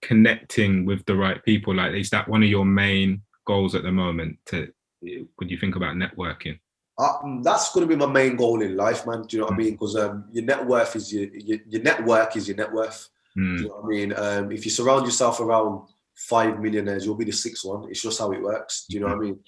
connecting with the right people? Like, is that one of your main goals at the moment? Would you think about networking? That's going to be my main goal in life, man. Do you know what I mean? Because your net worth is your network is your net worth. Do you know what I mean? If you surround yourself around 5 millionaires, you'll be the 6th one. It's just how it works. Do you know what I mean?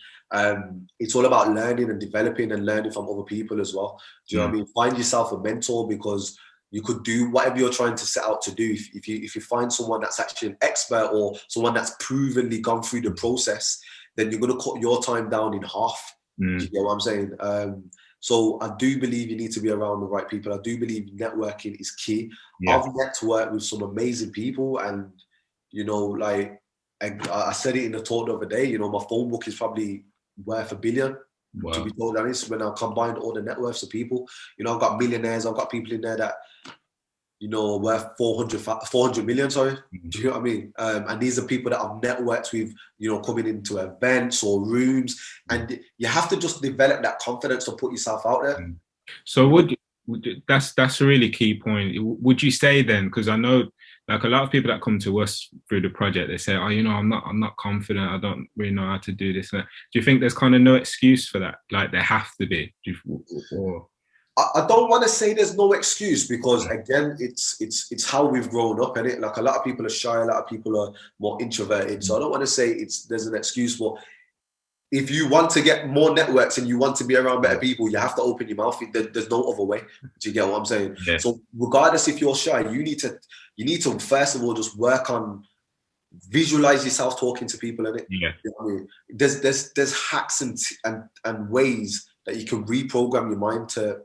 It's all about learning and developing and learning from other people as well. Do you know what I mean? Find yourself a mentor, because you could do whatever you're trying to set out to do. If you find someone that's actually an expert, or someone that's provenly gone through the process, then you're going to cut your time down in half. Do you get what I'm saying? So I do believe you need to be around the right people. I do believe networking is key. Yeah. I've networked with some amazing people, and, you know, like I said it in the talk the other day, you know, my phone book is probably worth $1 billion. Wow. To be totally honest, when I combine all the net worths of people, you know, I've got millionaires, I've got people in there that, you know, worth 400 million, sorry. Do you know what I mean? And these are people that I've networked with, you know, coming into events or rooms, and you have to just develop that confidence to put yourself out there. So that's a really key point. Would you say then, because I know, like, a lot of people that come to us through the project, they say, oh, you know, I'm not confident. I don't really know how to do this. Do you think there's kind of no excuse for that? Like, there have to be? I don't want to say there's no excuse, because again, it's how we've grown up, innit? Like, a lot of people are shy, a lot of people are more introverted. So I don't want to say there's an excuse. But if you want to get more networks and you want to be around better people, you have to open your mouth. There's no other way. Do you get what I'm saying? Yeah. So regardless if you're shy, you need to first of all just work on visualize yourself talking to people, innit? Yeah. You know what I mean? There's hacks and ways that you can reprogram your mind to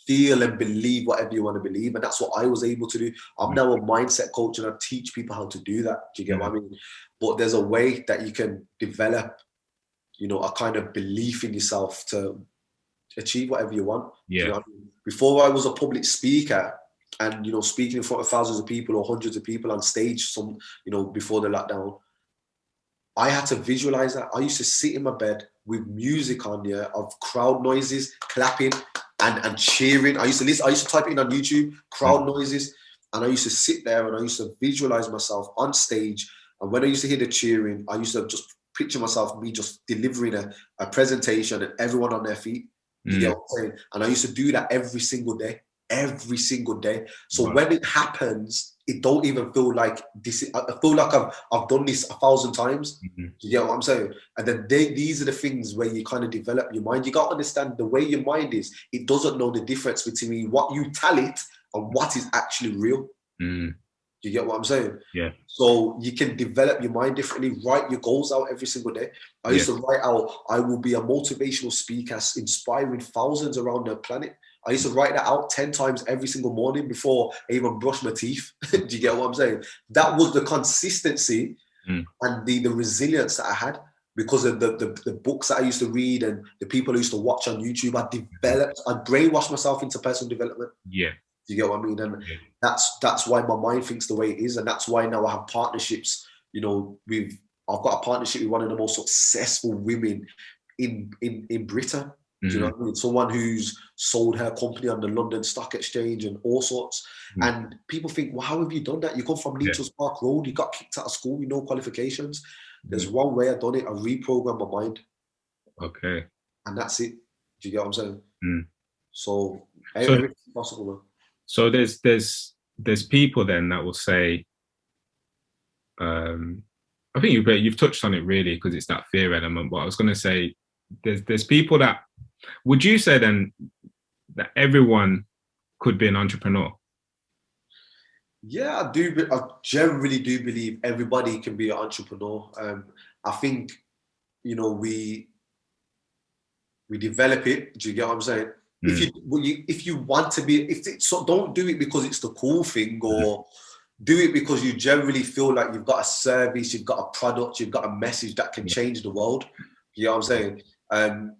feel and believe whatever you want to believe. And that's what I was able to do. I'm now a mindset coach, and I teach people how to do that. Do you get what I mean? But there's a way that you can develop, you know, a kind of belief in yourself to achieve whatever you want. Yeah. You know what I mean? Before I was a public speaker and, you know, speaking in front of thousands of people or hundreds of people on stage, you know, before the lockdown, I had to visualize that. I used to sit in my bed, with music on, yeah, of crowd noises, clapping and cheering. I used to type it in on YouTube, crowd noises, and I used to sit there and I used to visualize myself on stage. And when I used to hear the cheering, I used to just picture myself, me just delivering a presentation and everyone on their feet. You get what I'm saying? And I used to do that every single day. So when it happens, it don't even feel like this. I feel like I've done this 1,000 times. You get what I'm saying? And then these are the things where you kind of develop your mind. You got to understand the way your mind is. It doesn't know the difference between what you tell it and what is actually real. You get what I'm saying? Yeah. So you can develop your mind differently. Write your goals out every single day. I used to write out, I will be a motivational speaker inspiring thousands around the planet. I used to write that out 10 times every single morning before I even brush my teeth. Do you get what I'm saying? That was the consistency and the resilience that I had because of the books that I used to read and the people I used to watch on YouTube. I brainwashed myself into personal development. Yeah. Do you get what I mean? And that's why my mind thinks the way it is. And that's why now I have partnerships, you know, I've got a partnership with one of the most successful women in Britain. Do you know what I mean? Someone who's sold her company on the London Stock Exchange and all sorts. And people think, well, how have you done that? You come from Leachers Park Road, you got kicked out of school with no qualifications. There's one way I've done it. I reprogrammed my mind. Okay. And that's it. Do you get what I'm saying? So everything's possible, man. So there's people then that will say, I think you've touched on it really because it's that fear element. But I was going to say, there's people that, would you say then that everyone could be an entrepreneur? Yeah, I do. I generally do believe everybody can be an entrepreneur. I think, you know, we develop it. Do you get what I'm saying? If you want to be, so don't do it because it's the cool thing, or do it because you generally feel like you've got a service, you've got a product, you've got a message that can change the world. You know what I'm saying?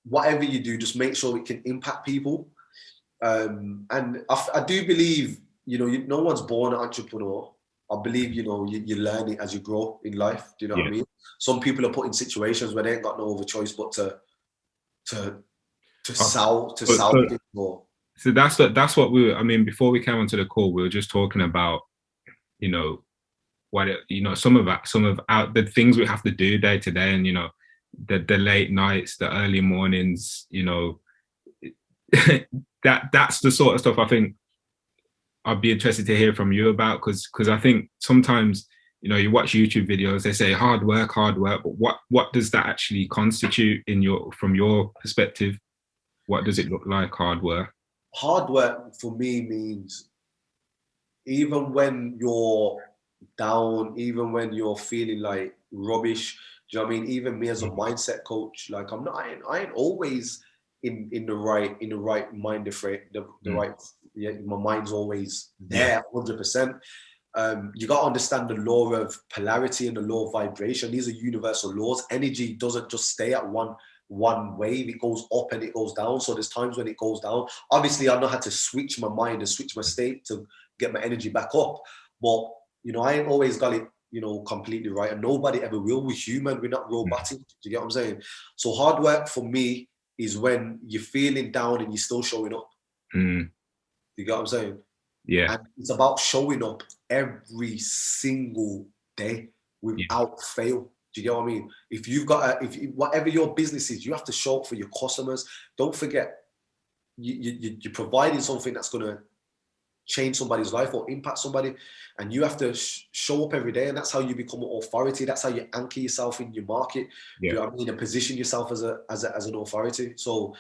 Whatever you do, just make sure it can impact people. And I do believe, you know, no one's born an entrepreneur. I believe, you know, you learn it as you grow in life. Do you know what I mean? Some people are put in situations where they ain't got no other choice but to sell people. So that's what we were, I mean, before we came onto the call, we were just talking about, you know, some of the things we have to do day to day, and, you know, the late nights, the early mornings, you know, that's the sort of stuff I think I'd be interested to hear from you about, because I think sometimes, you know, you watch YouTube videos, they say hard work, but what does that actually constitute from your perspective? What does it look like, hard work? Hard work for me means even when you're down, even when you're feeling like rubbish, do you know what I mean? Even me as a mindset coach, like I ain't always in the right mind frame, right. Yeah, my mind's always there, 100%. You got to understand the law of polarity and the law of vibration. These are universal laws. Energy doesn't just stay at one wave. It goes up and it goes down. So there's times when it goes down. Obviously, I know how to switch my mind and switch my state to get my energy back up. But, you know, I ain't always got it, you know, completely right. And nobody ever will. We're human. We're not robotic. Do you get what I'm saying? So hard work for me is when you're feeling down and you're still showing up. You get what I'm saying? Yeah. And it's about showing up every single day without fail. Do you get what I mean? If you've got whatever your business is, you have to show up for your customers. Don't forget, you're providing something that's going to change somebody's life or impact somebody, and you have to show up every day. And that's how you become an authority. That's how you anchor yourself in your market. Do you know what I mean? And position yourself as an authority. So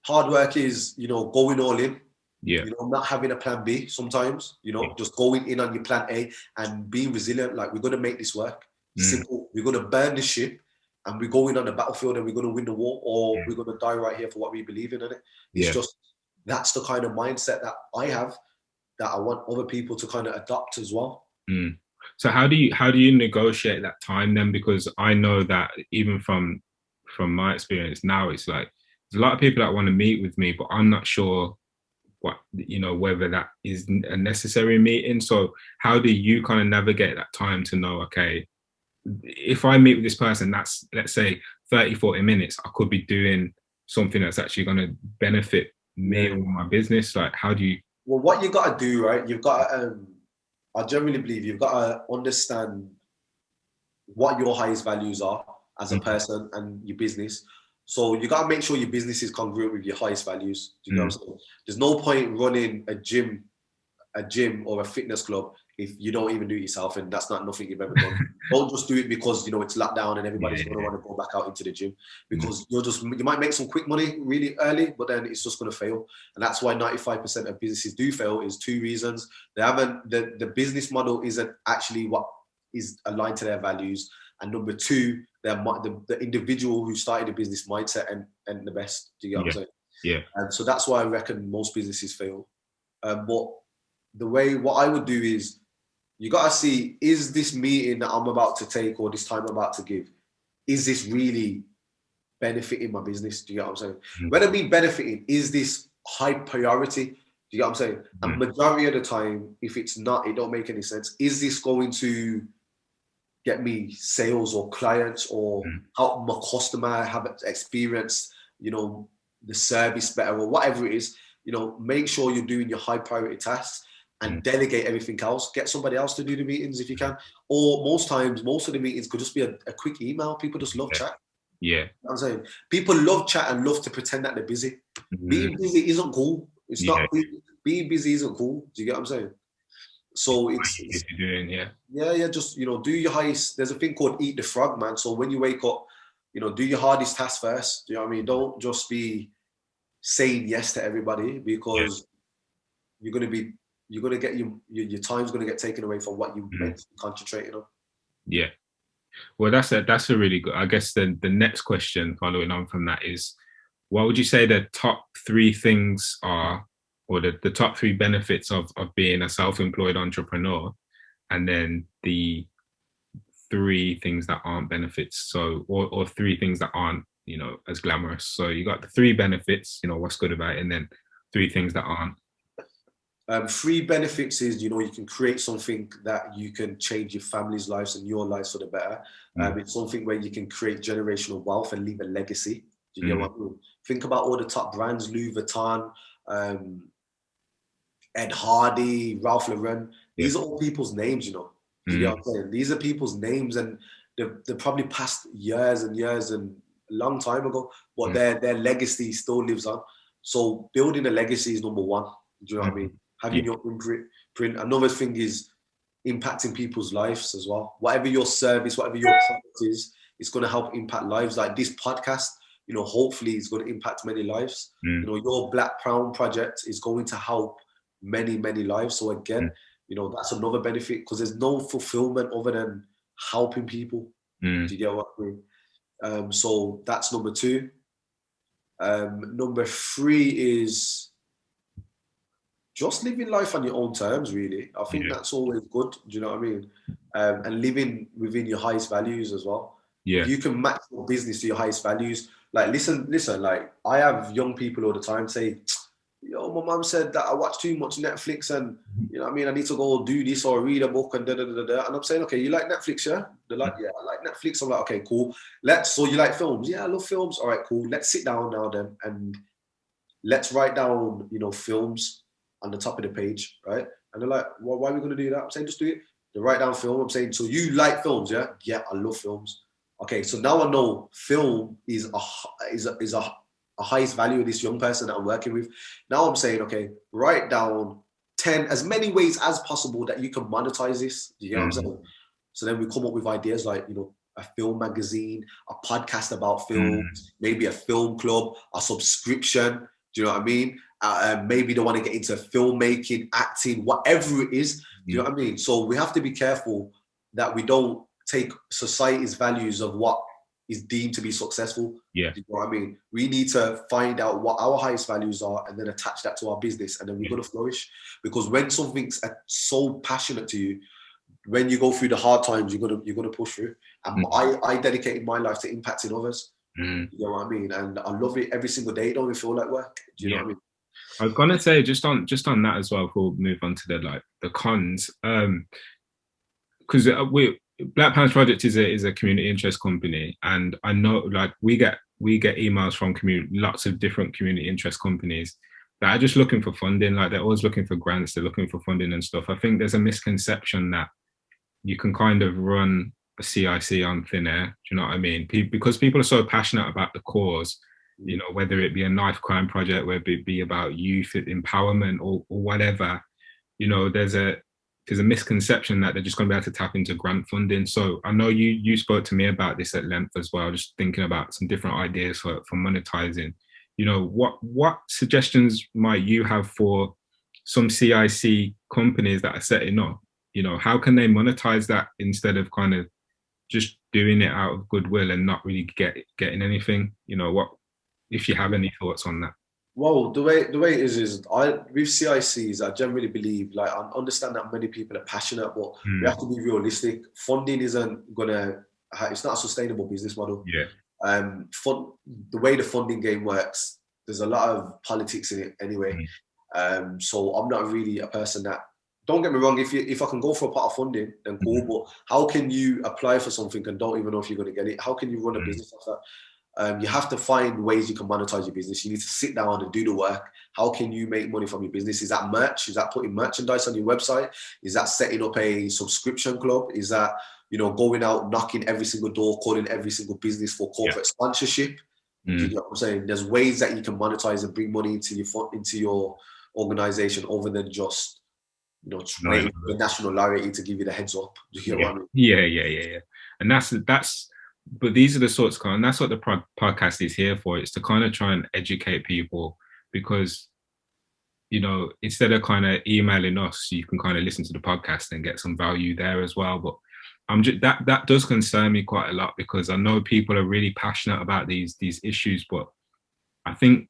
hard work is, you know, going all in. Yeah. You know, not having a plan B sometimes, you know, just going in on your plan A and being resilient. Like, we're going to make this work. Simple. We're going to burn the ship and we're going on the battlefield and we're going to win the war, or we're going to die right here for what we believe in, it. It's just, that's the kind of mindset that I have, that I want other people to kind of adopt as well. So how do you negotiate that time then? Because I know that even from my experience now, it's like there's a lot of people that want to meet with me, but I'm not sure whether that is a necessary meeting. So how do you kind of navigate that time to know, okay, if I meet with this person, that's, let's say 30, 40 minutes, I could be doing something that's actually going to benefit me Yeah. or my business. Like, how do you? Well, what you got to do, right? You've got to, I generally believe you've got to understand what your highest values are as a person and your business. So you got to make sure your business is congruent with your highest values. Do you know what I'm saying? There's no point running a gym or a fitness club if you don't even do it yourself, and that's not nothing you've ever done. Don't just do it because it's locked down and everybody's going to want to go back out into the gym, because you might make some quick money really early, but then it's just going to fail. And that's why 95% of businesses do fail, is two reasons. They haven't, the business model isn't actually what is aligned to their values, and number two, the individual who started the business mindset and the best. Do you get what I'm saying? Yeah. And so that's why I reckon most businesses fail. But what I would do is, you got to see, is this meeting that I'm about to take or this time I'm about to give, is this really benefiting my business? Do you get what I'm saying? When I mean benefiting, is this high priority? Do you get what I'm saying? And majority of the time, if it's not, it don't make any sense. Is this going to get me sales or clients, or help my customer have experience, the service better, or whatever it is? Make sure you're doing your high priority tasks and delegate everything else. Get somebody else to do the meetings if you can. Or most times, most of the meetings could just be a quick email. People just love chat. Yeah. You know what I'm saying? People love chat and love to pretend that they're busy. Being busy isn't cool. It's not. Being busy isn't cool. Do you get what I'm saying? So it's doing, just, do your highest. There's a thing called eat the frog, man. So when you wake up, do your hardest task first. Do you know what I mean? Don't just be saying yes to everybody, because you're gonna get your time's gonna get taken away from what you meant to be concentrating on. Yeah. Well, that's a really good. I guess the next question following on from that is, what would you say the top three things are, or the top three benefits of being a self-employed entrepreneur, and then the three things that aren't benefits, so or three things that aren't as glamorous. So you got the three benefits, what's good about it, and then three things that aren't. Three benefits is, you can create something that you can change your family's lives and your lives for the better. It's something where you can create generational wealth and leave a legacy. Do you get what I mean? Think about all the top brands: Louis Vuitton, Ed Hardy, Ralph Lauren. These are all people's names, Do you get what I'm saying? These are people's names, and they probably passed years and years and a long time ago, but their legacy still lives on. So building a legacy is number one. Do you know what I mean? Having your imprint. Another thing is impacting people's lives as well. Whatever your service, whatever your product is, it's going to help impact lives. Like this podcast, hopefully it's going to impact many lives. Your Black Crown project is going to help many, many lives. So again, that's another benefit, because there's no fulfillment other than helping people. Do you get what I mean? So that's number two. Number three is just living life on your own terms, really. I think that's always good. Do you know what I mean? And living within your highest values as well. Yeah. If you can match your business to your highest values, like listen, like I have young people all the time say, my mom said that I watch too much Netflix, and I need to go do this or read a book and da. And I'm saying, okay, you like Netflix, yeah? They're like, yeah, I like Netflix. I'm like, okay, cool. So you like films? Yeah, I love films. All right, cool. Let's sit down now then, and let's write down, films on the top of the page, right? And they're like, well, why are we going to do that? I'm saying, just do it. They write down film. I'm saying, so you like films, yeah? Yeah, I love films. Okay, so now I know film is a highest value of this young person that I'm working with. Now I'm saying, okay, write down 10, as many ways as possible that you can monetize this. Do you get what I'm saying? So then we come up with ideas like, a film magazine, a podcast about films, maybe a film club, a subscription. Do you know what I mean? Maybe they want to get into filmmaking, acting, whatever it is. Do you know what I mean? So we have to be careful that we don't take society's values of what is deemed to be successful. Yeah. Do you know what I mean? We need to find out what our highest values are and then attach that to our business, and then we're going to flourish. Because when something's so passionate to you, when you go through the hard times, you're gonna push through. And I dedicated my life to impacting others. You know what I mean? And I love it every single day. It don't even feel like work. Do you know what I mean? I was gonna say just on that as well before we move on to the cons. Because Black Pants Project is a community interest company, and I know like we get emails from community lots of different community interest companies that are just looking for funding. Like they're always looking for grants, they're looking for funding and stuff. I think there's a misconception that you can kind of run a CIC on thin air. Do you know what I mean? Because people are so passionate about the cause, you know, whether it be a knife crime project, whether it be about youth empowerment or whatever, you know, there's a misconception that they're just going to be able to tap into grant funding. So I know you spoke to me about this at length as well, just thinking about some different ideas for monetizing. You know, what suggestions might you have for some CIC companies that are setting up? You know, how can they monetize that instead of kind of just doing it out of goodwill and not really getting anything? You know, what if you have any thoughts on that? Well, the way it is I with CICs, I generally believe, like, I understand that many people are passionate, but we have to be realistic. Funding isn't gonna, it's not a sustainable business model. Yeah. The way the funding game works, there's a lot of politics in it anyway. So I'm not really a person that, don't get me wrong, if I can go for a part of funding, then cool. But how can you apply for something and don't even know if you're going to get it? How can you run a business like that? You have to find ways you can monetize your business. You need to sit down and do the work. How can you make money from your business? Is that merch? Is that putting merchandise on your website? Is that setting up a subscription club? Is that, you know, going out, knocking every single door, calling every single business for corporate sponsorship? Do you get what I'm saying? There's ways that you can monetize and bring money into your organization other than just, you know, waiting for the national laureate to give you the heads up. Do you get what I mean? Yeah. And that's but these are the sorts of, and that's what the podcast is here for. It's to kind of try and educate people, because, you know, instead of kind of emailing us, you can kind of listen to the podcast and get some value there as well. But I'm just, that does concern me quite a lot, because I know people are really passionate about these issues, but I think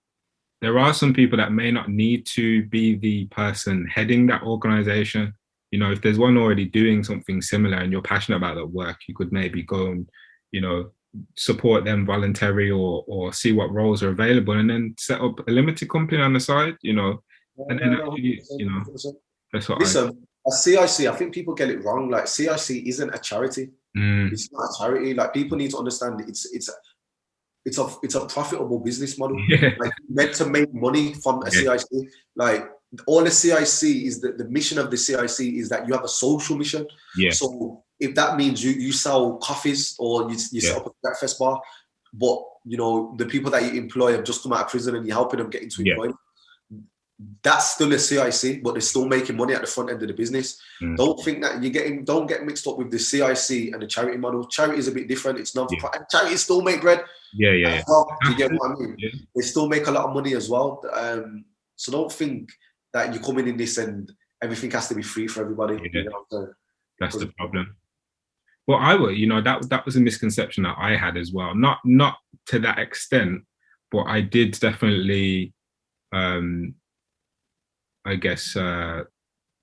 there are some people that may not need to be the person heading that organization. You know, if there's one already doing something similar and you're passionate about that work, you could maybe go and, you know, support them voluntarily, or see what roles are available, and then set up a limited company on the side, you know. And then actually, you know, that's what Listen, a CIC, I think people get it wrong. Like, CIC isn't a charity. It's not a charity. Like, people need to understand it's a profitable business model. Yeah. Like, meant to make money from a CIC. Like, all the CIC is the mission of the CIC is that you have a social mission. Yeah. So if that means you sell coffees, or you set up a breakfast bar, but, you know, the people that you employ have just come out of prison and you're helping them get into employment, that's still a CIC, but they're still making money at the front end of the business. Don't think that don't get mixed up with the CIC and the charity model. Charity is a bit different. It's not, charities still make bread. Yeah. Well. Do you get what I mean? Yeah. They still make a lot of money as well. So don't think that you come in this and everything has to be free for everybody. Yeah. You know, that's the problem. Well, you know, that was a misconception that I had as well. Not to that extent, but I did definitely, I guess, I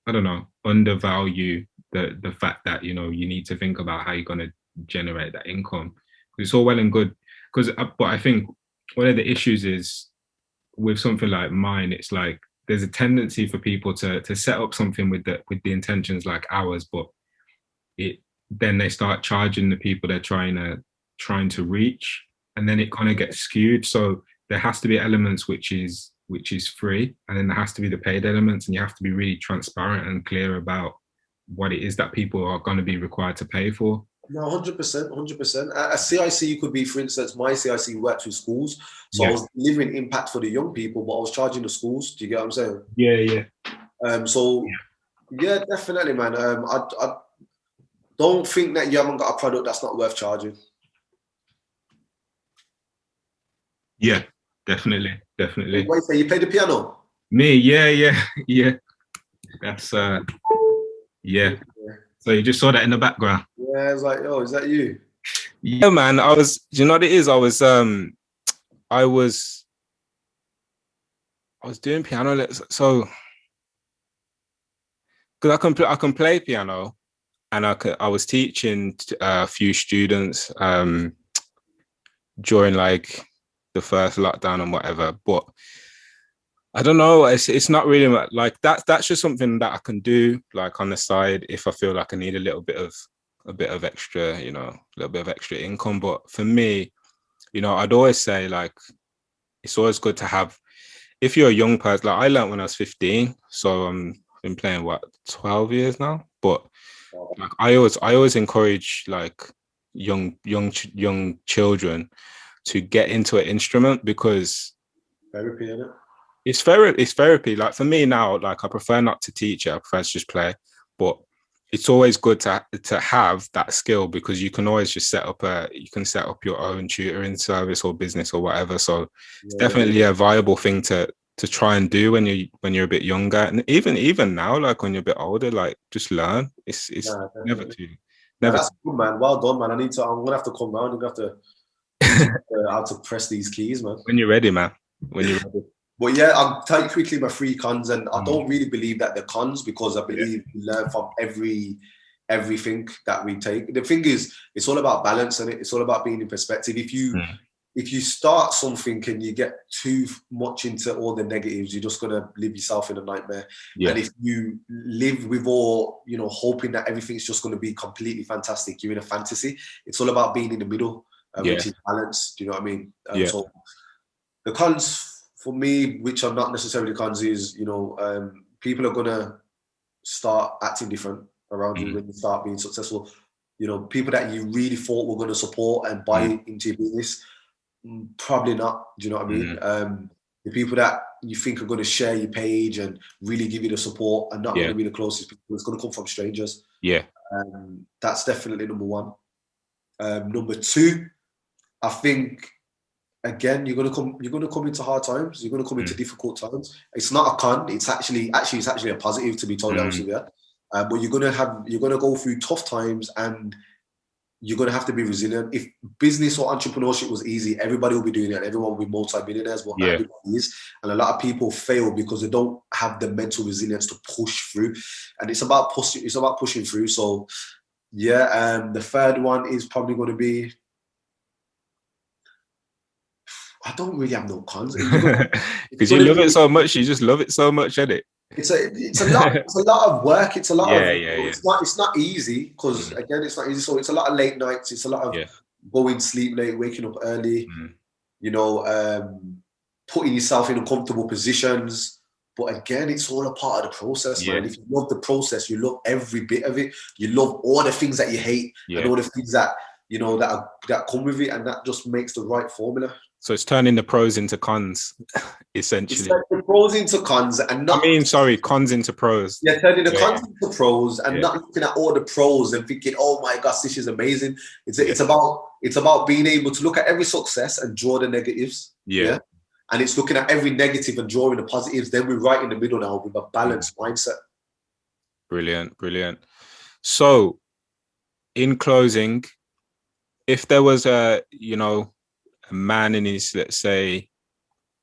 don't know, undervalue the fact that, you know, you need to think about how you're going to generate that income. It's all well and good, but I think one of the issues is with something like mine, it's like there's a tendency for people to set up something with the intentions like ours, but then they start charging the people they're trying to reach, and then it kind of gets skewed. So there has to be elements which is free, and then there has to be the paid elements, and you have to be really transparent and clear about what it is that people are going to be required to pay for. No, 100%. A CIC could be, for instance, my CIC works with schools, so I was delivering impact for the young people, but I was charging the schools. Do you get what I'm saying? Yeah. So yeah, definitely, man. I don't think that you haven't got a product that's not worth charging. Yeah, definitely. Wait, so you play the piano? Me, yeah. That's yeah. So you just saw that in the background. Yeah, I was like, oh, is that you? Yeah, man. Do you know what it is? I was doing piano lessons. So, because I can play piano, and I was teaching a few students during like the first lockdown and whatever, but I don't know, it's not really like that's just something that I can do like on the side if I feel like I need a little bit of a bit of extra, you know, a little bit of extra income. But for me, you know, I'd always say like it's always good to have, if you're a young person, like I learned when I was 15, so I've been playing what 12 years now. But like I always encourage like young children to get into an instrument, because Therapy, innit? it's therapy. Like for me now, like I prefer not to teach it, I prefer to just play. But it's always good to have that skill, because you can always just set up your own tutoring service or business or whatever. So it's Yeah. definitely a viable thing to try and do when you're a bit younger, and even now, like when you're a bit older, like just learn. It's Nah, never definitely. too Nah, never that's too. good, man. Well done, man. I'm gonna have to come round. I'm gonna have to teach you how to press these keys, man. When you're ready, man. When you're ready. But yeah, I'll tell you quickly my three cons, and I Mm. don't really believe that they're cons, because I Yeah. believe we learn from everything that we take. The thing is, it's all about balance, and it's all about being in perspective. Mm. If you start something and you get too much into all the negatives, you're just gonna live yourself in a nightmare. And Yeah. if you live with all, you know, hoping that everything's just gonna be completely fantastic, you're in a fantasy. It's all about being in the middle, Yeah. which is balance. Do you know what I mean? Yeah. So the cons for me, which are not necessarily cons, is, you know, people are gonna start acting different around you Mm. when you start being successful. You know, people that you really thought were gonna support and buy Mm. into your business, probably not. Do you know what I mean? Mm. The people that you think are going to share your page and really give you the support are not going Yeah. to be the closest people. It's going to come from strangers. Yeah. That's definitely number one. Number two, I think again you're gonna come into hard times. You're going to come into Mm. difficult times. It's not a con. It's actually a positive, to be totally honest Mm. with you. But you're gonna go through tough times, and you're going to have to be resilient. If business or entrepreneurship was easy, everybody will be doing it. Everyone will be multi-millionaires, but not Yeah. everybody is. And a lot of people fail because they don't have the mental resilience to push through. And it's about pushing. It's about pushing through. So yeah, the third one is probably going to be. I don't really have no cons. It's Because you going to love it be. so much, you just love it so much, isn't it? It's a lot of work. It's a lot Yeah, of, yeah, yeah. it's not easy, because Mm. again, it's not easy. So it's a lot of late nights. It's a lot of Yeah. going sleep late, waking up early. Mm. You know, putting yourself in uncomfortable positions. But again, it's all a part of the process, Yeah. man. If you love the process, you love every bit of it. You love all the things that you hate and Yeah. all the things that, you know, that come with it, and that just makes the right formula. So it's turning the pros into cons, It's essentially. like the pros into cons, and I not, mean, sorry, cons into pros. yeah, turning the Yeah, cons into pros, and yeah, not looking at all the pros and thinking, "Oh my gosh, this is amazing." yeah, It's about being able to look at every success and draw the negatives. yeah. Yeah, and it's looking at every negative and drawing the positives. Then we're right in the middle now with a Mm. balanced mindset. Brilliant, brilliant. So, in closing, if there was a man in his, let's say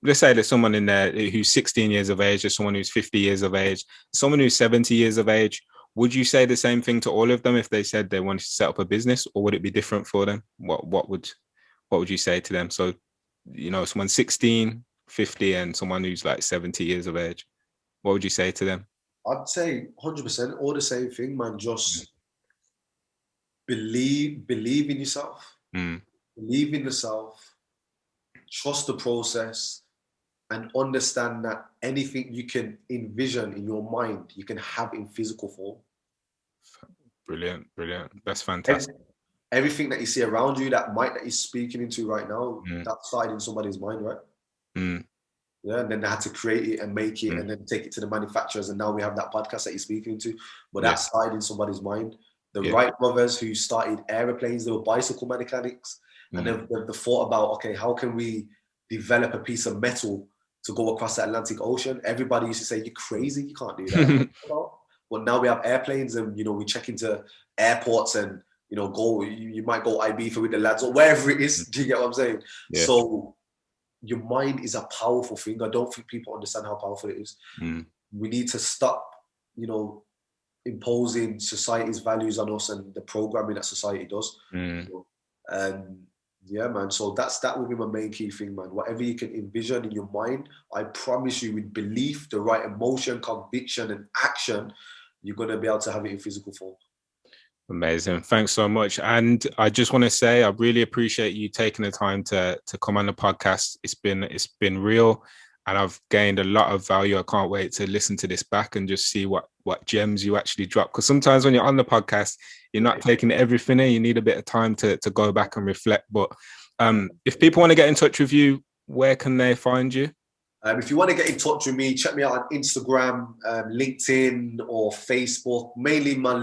there's someone in there who's 16 years of age, there's someone who's 50 years of age, someone who's 70 years of age, would you say the same thing to all of them if they said they wanted to set up a business, or would it be different for them? What would you say to them? So, someone 16, 50, and someone who's like 70 years of age, what would you say to them? I'd say 100% all the same thing, man. Just believe in yourself, Mm. believe in yourself, trust the process, and understand that anything you can envision in your mind, you can have in physical form. Brilliant, brilliant. That's Ev- fantastic. Everything that you see around you, that mic that you're speaking into right now, Mm. that started in somebody's mind, right? Mm. Yeah, and then they had to create it and make it Mm. and then take it to the manufacturers. And now we have that podcast that you're speaking to. But Yeah, that started in somebody's mind. The yeah. Wright brothers who started aeroplanes, they were bicycle mechanics. And Mm. they've thought about, okay, how can we develop a piece of metal to go across the Atlantic Ocean? Everybody used to say, you're crazy, you can't do that. Well, now we have airplanes, and, you know, we check into airports and, you know, you might go Ibiza with the lads or wherever it is. Do you get what I'm saying? Yeah. So your mind is a powerful thing. I don't think people understand how powerful it is. Mm. We need to stop, you know, imposing society's values on us and the programming that society does. Mm. And yeah, man. So that will be my main key thing, man. Whatever you can envision in your mind, I promise you, with belief, the right emotion, conviction, and action, you're gonna be able to have it in physical form. Amazing. Thanks so much. And I just want to say I really appreciate you taking the time to come on the podcast. It's been real and I've gained a lot of value. I can't wait to listen to this back and just see what gems you actually drop. Because sometimes when you're on the podcast, you're not taking everything in. You need a bit of time to go back and reflect. But if people want to get in touch with you, where can they find you? If you want to get in touch with me, check me out on Instagram, LinkedIn, or Facebook. Mainly my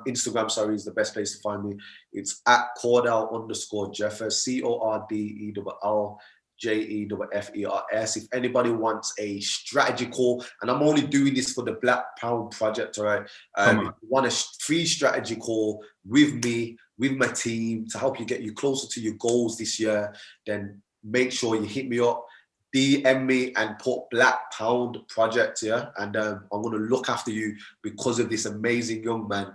Instagram, sorry, is the best place to find me. It's at Cordell_Jeffers, CORDELJEFFERS. If anybody wants a strategy call, and I'm only doing this for the Black Pound Project, all right? If you want a free strategy call with me, with my team, to help you get you closer to your goals this year, then make sure you hit me up. DM me and put Black Pound Project, yeah, and I'm going to look after you because of this amazing young man,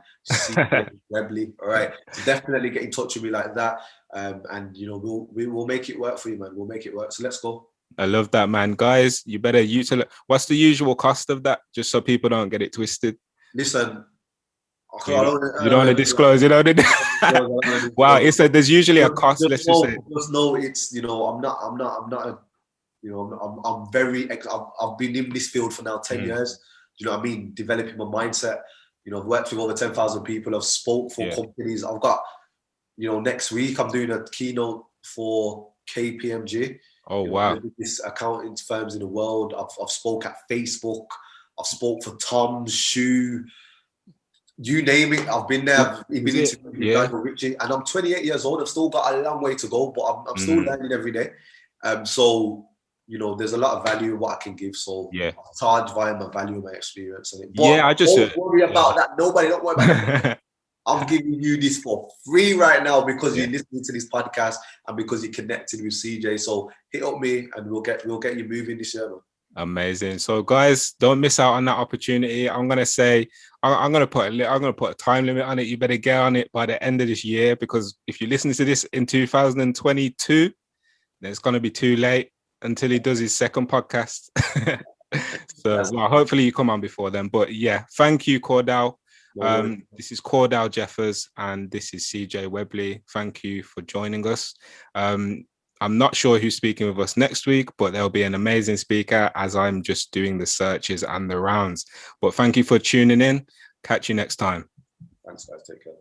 Webley. All right, so definitely get in touch with me like that, and you know we'll make it work for you, man. We'll make it work. So let's go. I love that, man. Guys, you better utilize. What's the usual cost of that, just so people don't get it twisted? Listen. You don't want to disclose, you know. Wow, it said there's usually a cost. Let's just say. Just know it's, you know, I'm not a, you know, I'm very, I've been in this field for now 10 years. You know what I mean? Developing my mindset. You know, I've worked with over 10,000 people. I've spoke for companies. I've got, you know, next week I'm doing a keynote for KPMG. Oh, wow. The biggest accounting firms in the world. I've spoke at Facebook. I've spoke for Tom's Shoe. You name it, I've been there. I've been interviewing guys with Richie, and I'm 28 years old. I've still got a long way to go, but I'm still learning every day. So, you know, there's a lot of value in what I can give. So I charge via my value and my experience. But I just don't worry about that. Don't worry about that. I'm giving you this for free right now because you're listening to this podcast and because you're connected with CJ. So hit up me and we'll get you moving this year, man. Amazing. So guys, don't miss out on that opportunity. I'm gonna say I'm gonna put a time limit on it. You better get on it by the end of this year, because if you listen to this in 2022, then it's gonna be too late until he does his second podcast. So well, hopefully you come on before then. But yeah, thank you, Cordell. This is Cordell Jeffers and this is CJ Webley. Thank you for joining us. I'm not sure who's speaking with us next week, but there'll be an amazing speaker as I'm just doing the searches and the rounds. But thank you for tuning in. Catch you next time. Thanks, guys. Take care.